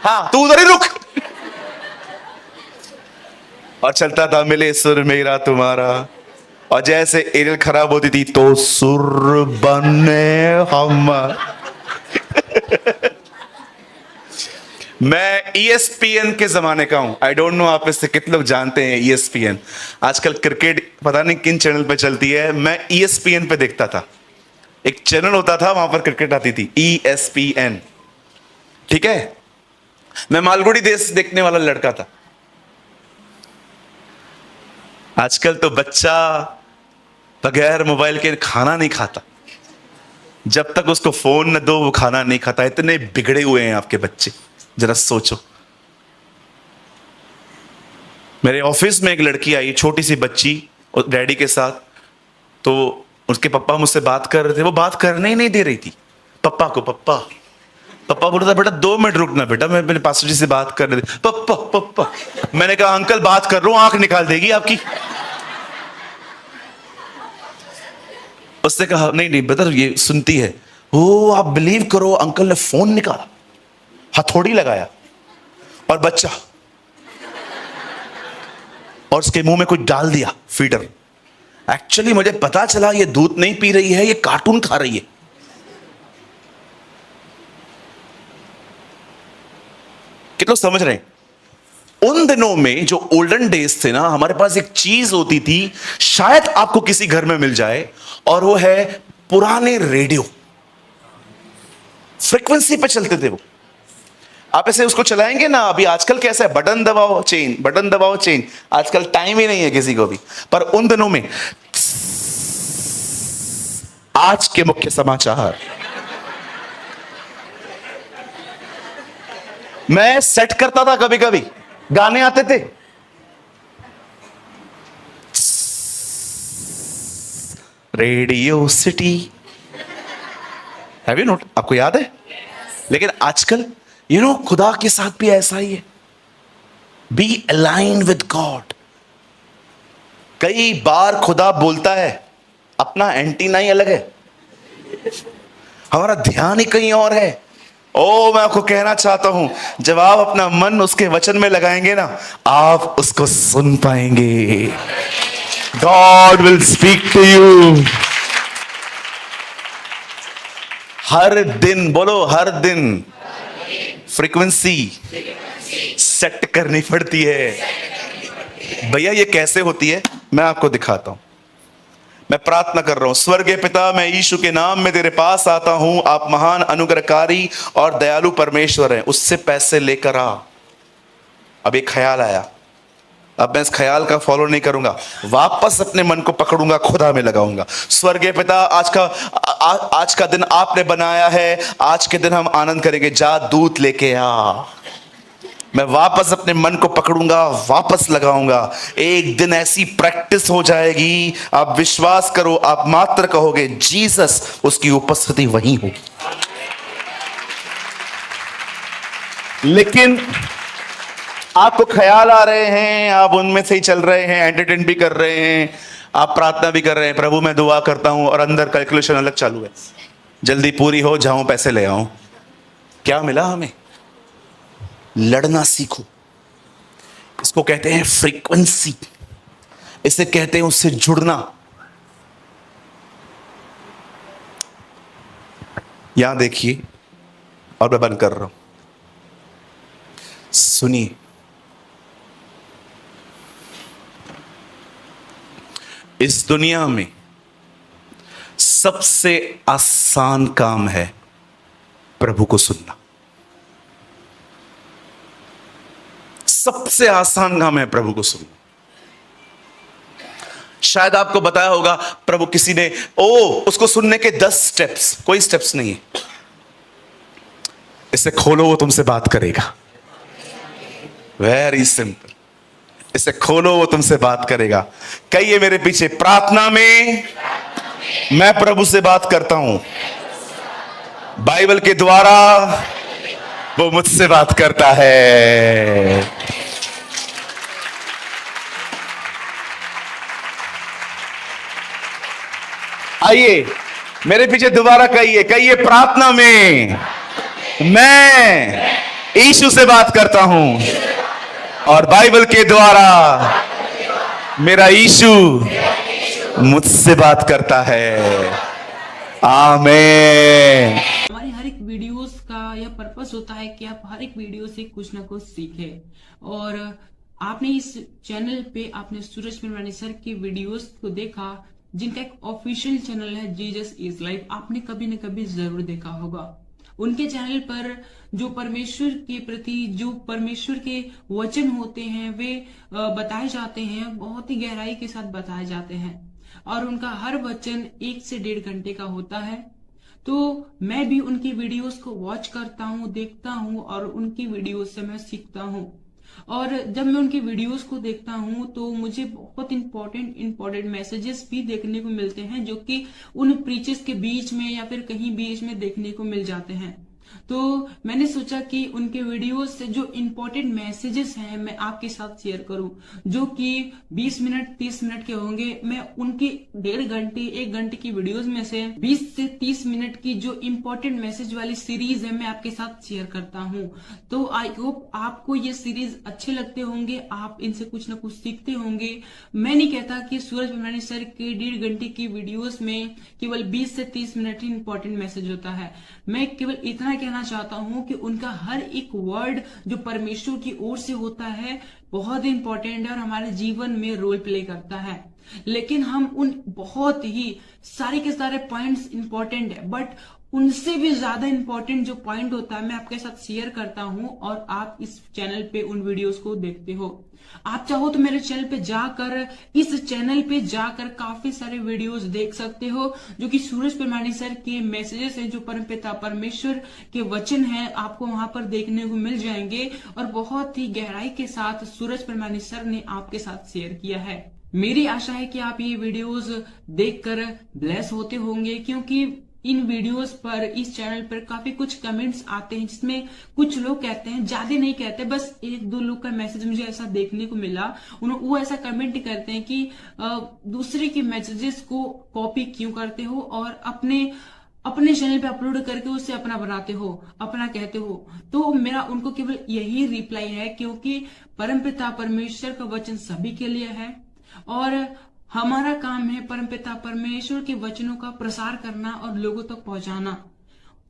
हाँ तू उधर ही रुक, और चलता था मिले सुर मेरा तुम्हारा। और जैसे एरियल खराब होती थी तो सुर बने हम। मैं ESPN के जमाने का हूं। आई डोंट नो आप इससे कितने लोग जानते हैं ESPN। आजकल क्रिकेट पता नहीं किन चैनल पे चलती है, मैं ESPN पे देखता था। एक चैनल होता था वहां पर क्रिकेट आती थी, ESPN। ठीक है, मैं मालगुडी देश देखने वाला लड़का था। आजकल तो बच्चा बगैर मोबाइल के खाना नहीं खाता। जब तक उसको फोन न दो वो खाना नहीं खाता। इतने बिगड़े हुए हैं आपके बच्चे, जरा सोचो। मेरे ऑफिस में एक लड़की आई, छोटी सी बच्ची और डैडी के साथ, तो उसके पापा मुझसे बात कर रहे थे, वो बात करने ही नहीं दे रही थी पप्पा को। पप्पा बोल रहा था बेटा 2 मिनट रुकना बेटा, मैं मेरे पास्टर जी से बात कर रहे थे। पप्पा मैंने कहा अंकल बात कर रहा हूं, आंख निकाल देगी आपकी। उसने कहा नहीं बेटा ये सुनती है। ओ आप बिलीव करो, अंकल ने फोन निकाला, हथौड़ी लगाया और बच्चा, और उसके मुंह में कुछ डाल दिया, फीडर। एक्चुअली मुझे पता चला ये दूध नहीं पी रही है, ये कार्टून खा रही है। कितना समझ रहे हैं? उन दिनों में जो ओल्डन डेज थे ना, हमारे पास एक चीज होती थी, शायद आपको किसी घर में मिल जाए, और वो है पुराने रेडियो। फ्रीक्वेंसी पे चलते थे वो। आप ऐसे उसको चलाएंगे ना, अभी आजकल कैसा है, बटन दबाओ चेंज, बटन दबाओ चेंज। आजकल टाइम ही नहीं है किसी को भी। पर उन दिनों में आज के मुख्य समाचार, मैं सेट करता था, कभी कभी गाने आते थे, radio city, have you note? आपको याद है? लेकिन आजकल यू नो खुदा के साथ भी ऐसा ही है। Be aligned with God. कई बार खुदा बोलता है, अपना एंटीना ही अलग है, हमारा ध्यान ही कहीं और है। ओ मैं आपको कहना चाहता हूं, जब आप अपना मन उसके वचन में लगाएंगे ना, आप उसको सुन पाएंगे। God will speak to you. हर दिन, बोलो हर दिन, फ्रीक्वेंसी सेट करनी पड़ती है। भैया ये कैसे होती है, मैं आपको दिखाता हूं। मैं प्रार्थना कर रहा हूं, स्वर्गीय पिता, मैं यीशु के नाम में तेरे पास आता हूं। आप महान अनुग्रहकारी और दयालु परमेश्वर हैं। उससे पैसे लेकर आ। अब एक ख्याल आया, अब मैं इस ख्याल का फॉलो नहीं करूंगा, वापस अपने मन को पकड़ूंगा, खुदा में लगाऊंगा। स्वर्गीय पिता, आज का दिन आपने बनाया है, आज के दिन हम आनंद करेंगे। जा दूध लेके आ। मैं वापस अपने मन को पकड़ूंगा, वापस लगाऊंगा। एक दिन ऐसी प्रैक्टिस हो जाएगी, आप विश्वास करो, आप मात्र कहोगे जीसस, उसकी उपस्थिति वहीं होगी। लेकिन आपको ख्याल आ रहे हैं, आप उनमें से ही चल रहे हैं, एंटरटेन भी कर रहे हैं, आप प्रार्थना भी कर रहे हैं, प्रभु मैं दुआ करता हूं, और अंदर कैलकुलेशन अलग चालू है, जल्दी पूरी हो जाऊं, पैसे ले आऊं। क्या मिला हमें? लड़ना सीखो। इसको कहते हैं फ्रीक्वेंसी, इसे कहते हैं उससे जुड़ना। यहां देखिए, और मैं बंद कर रहा हूं, सुनिए। इस दुनिया में सबसे आसान काम है प्रभु को सुनना। सबसे आसान काम है प्रभु को सुनना। शायद आपको बताया होगा, प्रभु किसी ने उसको सुनने के 10 स्टेप्स, कोई स्टेप्स नहीं है। इसे खोलो, वो तुमसे बात करेगा। वेरी सिंपल, इसे खोलो, वो तुमसे बात करेगा। कहिए मेरे पीछे, प्रार्थना में मैं प्रभु से बात करता हूं, बाइबल के द्वारा वो मुझसे बात करता है। आइए मेरे पीछे दोबारा कहिए, प्रार्थना में मैं यीशु से बात करता हूं, और बाइबल के द्वारा मेरा यीशु मुझसे बात करता है। आमीन। हमारी हर एक वीडियोस का यह पर्पस होता है कि आप हर एक वीडियो से कुछ ना कुछ सीखें। और आपने इस चैनल पे आपने सूरज पिरवानी सर की वीडियोस को देखा, जिनका एक ऑफिशियल चैनल है जीसस इज लाइफ, आपने कभी न कभी जरूर देखा होगा। उनके चैनल पर जो परमेश्वर के प्रति, जो परमेश्वर के वचन होते हैं, वे बताए जाते हैं, बहुत ही गहराई के साथ बताए जाते हैं। और उनका हर वचन 1 से 1.5 घंटे का होता है। तो मैं भी उनकी वीडियोस को वॉच करता हूँ, देखता हूँ, और उनकी वीडियोस से मैं सीखता हूँ। और जब मैं उनकी वीडियोस को देखता हूँ तो मुझे बहुत इंपॉर्टेंट मैसेजेस भी देखने को मिलते हैं, जो कि उन प्रीचेस के बीच में या फिर कहीं बीच में देखने को मिल जाते हैं। तो मैंने सोचा कि उनके वीडियोस से जो इम्पोर्टेंट मैसेजेस हैं मैं आपके साथ शेयर करूं, जो कि 20 मिनट 30 मिनट के होंगे। मैं उनकी 1.5 घंटे 1 घंटे की वीडियोस में से 20 से 30 मिनट की जो इम्पोर्टेंट मैसेज वाली सीरीज है मैं आपके साथ शेयर करता हूं। तो आई होप आपको ये सीरीज अच्छे लगते होंगे, आप इनसे कुछ ना कुछ सीखते होंगे। मैं नहीं कहता कि सूरज पिरवानी सर के 1.5 घंटे की वीडियोस में केवल 20 से 30 मिनट ही इंपॉर्टेंट मैसेज होता है। मैं केवल इतना कहना चाहता हूं कि उनका हर एक वर्ड जो परमेश्वर की ओर से होता है बहुत इंपॉर्टेंट है और हमारे जीवन में रोल प्ले करता है। लेकिन हम उन बहुत ही सारे के सारे पॉइंट्स इंपॉर्टेंट है, बट उनसे भी ज्यादा इंपॉर्टेंट जो पॉइंट होता है मैं आपके साथ शेयर करता हूं, और आप इस चैनल पे उन वीडियोस को देखते हो। आप चाहो तो मेरे चैनल पे जाकर, इस चैनल पे जाकर काफी सारे वीडियोस देख सकते हो, जो कि सूरज पिरवानी सर के मैसेजेस हैं, जो परमपिता परमेश्वर के वचन हैं, आपको वहां पर देखने को मिल जाएंगे। और बहुत ही गहराई के साथ सूरज पिरवानी सर ने आपके साथ शेयर किया है। मेरी आशा है कि आप ये वीडियोस देखकर ब्लेस होते होंगे, क्योंकि इन वीडियोस पर, इस चैनल पर काफी कुछ कमेंट्स आते हैं जिसमें कुछ लोग कहते हैं, ज्यादा नहीं कहते, बस एक दो लोग का मैसेज मुझे ऐसा देखने को मिला, वो ऐसा कमेंट करते हैं कि दूसरे के मैसेजेस को कॉपी क्यों करते हो और अपने चैनल पे अपलोड करके उससे अपना बनाते हो, अपना कहते हो। तो मेरा उनको केवल यही रिप्लाई है, क्योंकि परमपिता परमेश्वर का वचन सभी के लिए है और हमारा काम है परमपिता परमेश्वर के वचनों का प्रसार करना और लोगों तक पहुंचाना,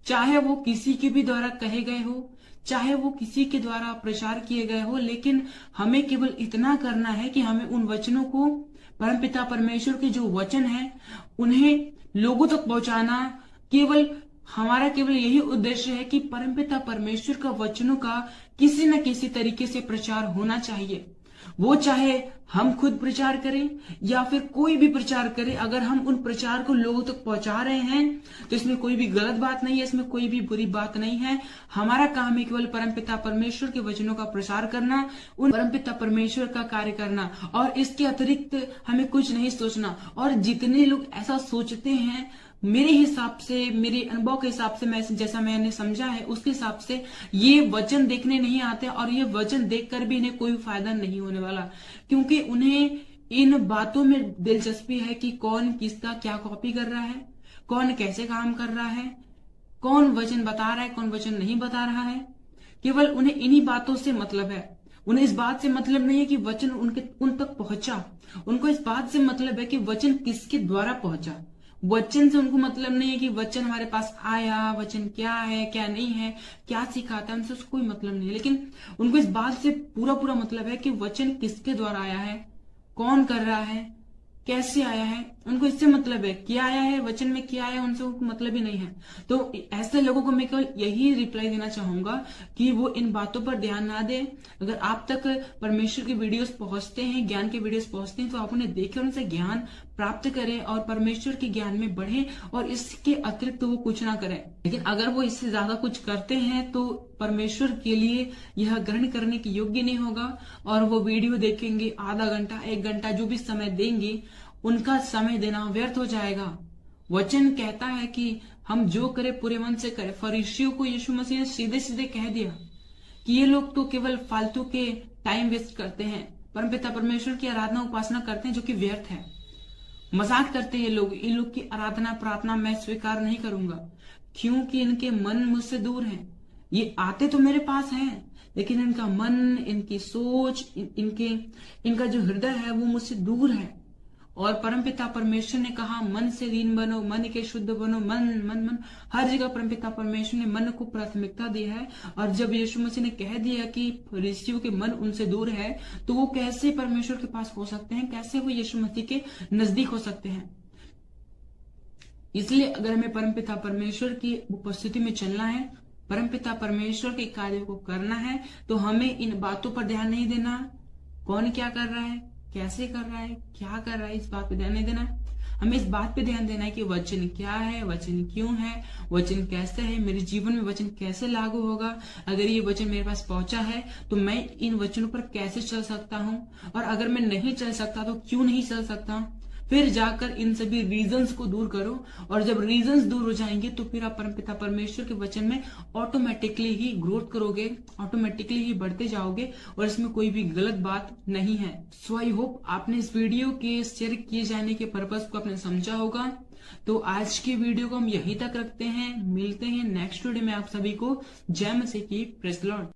चाहे वो किसी के भी द्वारा कहे गए हो, चाहे वो किसी के द्वारा प्रचार किए गए हो, लेकिन हमें केवल इतना करना है कि हमें उन वचनों को, परमपिता परमेश्वर के जो वचन है, उन्हें लोगों तक पहुंचाना। हमारा केवल यही उद्देश्य है कि परमपिता परमेश्वर का वचनों का किसी न किसी तरीके से प्रचार होना चाहिए। वो चाहे हम खुद प्रचार करें या फिर कोई भी प्रचार करे, अगर हम उन प्रचार को लोगों तक पहुंचा रहे हैं तो इसमें कोई भी गलत बात नहीं है, इसमें कोई भी बुरी बात नहीं है। हमारा काम है केवल परमपिता परमेश्वर के वचनों का प्रसार करना, उन परमपिता परमेश्वर का कार्य करना और इसके अतिरिक्त हमें कुछ नहीं सोचना। और जितने लोग ऐसा सोचते हैं, मेरे हिसाब से, मेरे अनुभव के हिसाब से, मैं जैसा मैंने समझा है उसके हिसाब से ये वचन देखने नहीं आते और ये वचन देखकर भी इन्हें कोई फायदा नहीं होने वाला, क्योंकि उन्हें इन बातों में दिलचस्पी है कि कौन किसका क्या कॉपी कर रहा है, कौन कैसे काम कर रहा है, कौन वचन बता रहा है, कौन वचन नहीं बता रहा है। केवल उन्हें इन्हीं बातों से मतलब है। उन्हें इस बात से मतलब नहीं है कि वचन उन तक पहुंचा, उनको इस बात से मतलब है कि वचन किसके द्वारा पहुंचा। वचन से उनको मतलब नहीं है कि वचन हमारे पास आया, वचन क्या है क्या नहीं है, क्या सिखाता है, उनसे उसको कोई मतलब नहीं है। लेकिन उनको इस बात से पूरा मतलब है कि वचन किसके द्वारा आया है, कौन कर रहा है, कैसे आया है, उनको इससे मतलब है। क्या आया है, वचन में क्या आया, उनसे उनको मतलब ही नहीं है। तो ऐसे लोगों को मैं केवल यही रिप्लाई देना चाहूंगा कि वो इन बातों पर ध्यान ना दें। अगर आप तक परमेश्वर के वीडियोस पहुंचते हैं, ज्ञान के वीडियोस पहुंचते हैं, तो आप उन्हें देखें, उनसे ज्ञान प्राप्त करें और परमेश्वर के ज्ञान में बढ़े और इसके अतिरिक्त वो कुछ ना करें। लेकिन अगर वो इससे ज्यादा कुछ करते हैं तो परमेश्वर के लिए यह ग्रहण करने के योग्य नहीं होगा और वो वीडियो देखेंगे, आधा घंटा 1 घंटा जो भी समय देंगे, उनका समय देना व्यर्थ हो जाएगा। वचन कहता है कि हम जो करें पूरे मन से करें। फरीसियों को यीशु मसीह ने सीधे सीधे कह दिया कि ये लोग तो केवल फालतू के टाइम वेस्ट करते हैं, परमपिता परमेश्वर की आराधना उपासना करते हैं जो कि व्यर्थ है, मजाक करते हैं लोग। इन लोग की आराधना प्रार्थना मैं स्वीकार नहीं करूंगा, क्योंकि इनके मन मुझसे दूर हैं। ये आते तो मेरे पास हैं, लेकिन इनका मन, इनकी सोच, इनका जो हृदय है वो मुझसे दूर है। और परमपिता परमेश्वर ने कहा मन से दीन बनो, मन के शुद्ध बनो। मन मन मन हर जगह परमपिता परमेश्वर ने मन को प्राथमिकता दी है। और जब यीशु मसीह ने कह दिया कि फरीसियों के मन उनसे दूर है, तो वो कैसे परमेश्वर के पास हो सकते हैं, कैसे वो यीशु मसीह के नजदीक हो सकते हैं। इसलिए अगर हमें परमपिता परमेश्वर की उपस्थिति में चलना है, परमपिता परमेश्वर के कार्य को करना है, तो हमें इन बातों पर ध्यान नहीं देना, कौन क्या कर रहा है, कैसे कर रहा है, क्या कर रहा है, इस बात पे ध्यान नहीं देना। हमें इस बात पे ध्यान देना है कि वचन क्या है, वचन क्यों है, वचन कैसे है, मेरे जीवन में वचन कैसे लागू होगा। अगर ये वचन मेरे पास पहुंचा है तो मैं इन वचनों पर कैसे चल सकता हूं, और अगर मैं नहीं चल सकता तो क्यों नहीं चल सकता। फिर जाकर इन सभी रीजंस को दूर करो, और जब रीजंस दूर हो जाएंगे तो फिर आप परमपिता परमेश्वर के वचन में ऑटोमेटिकली ही ग्रोथ करोगे, ऑटोमेटिकली ही बढ़ते जाओगे, और इसमें कोई भी गलत बात नहीं है। सो आई होप आपने इस वीडियो के शेयर किए जाने के पर्पस को आपने समझा होगा। तो आज की वीडियो को हम यहीं तक रखते हैं, मिलते हैं नेक्स्ट वीडियो में। आप सभी को जय मसीह की, प्रेज़ द लॉर्ड।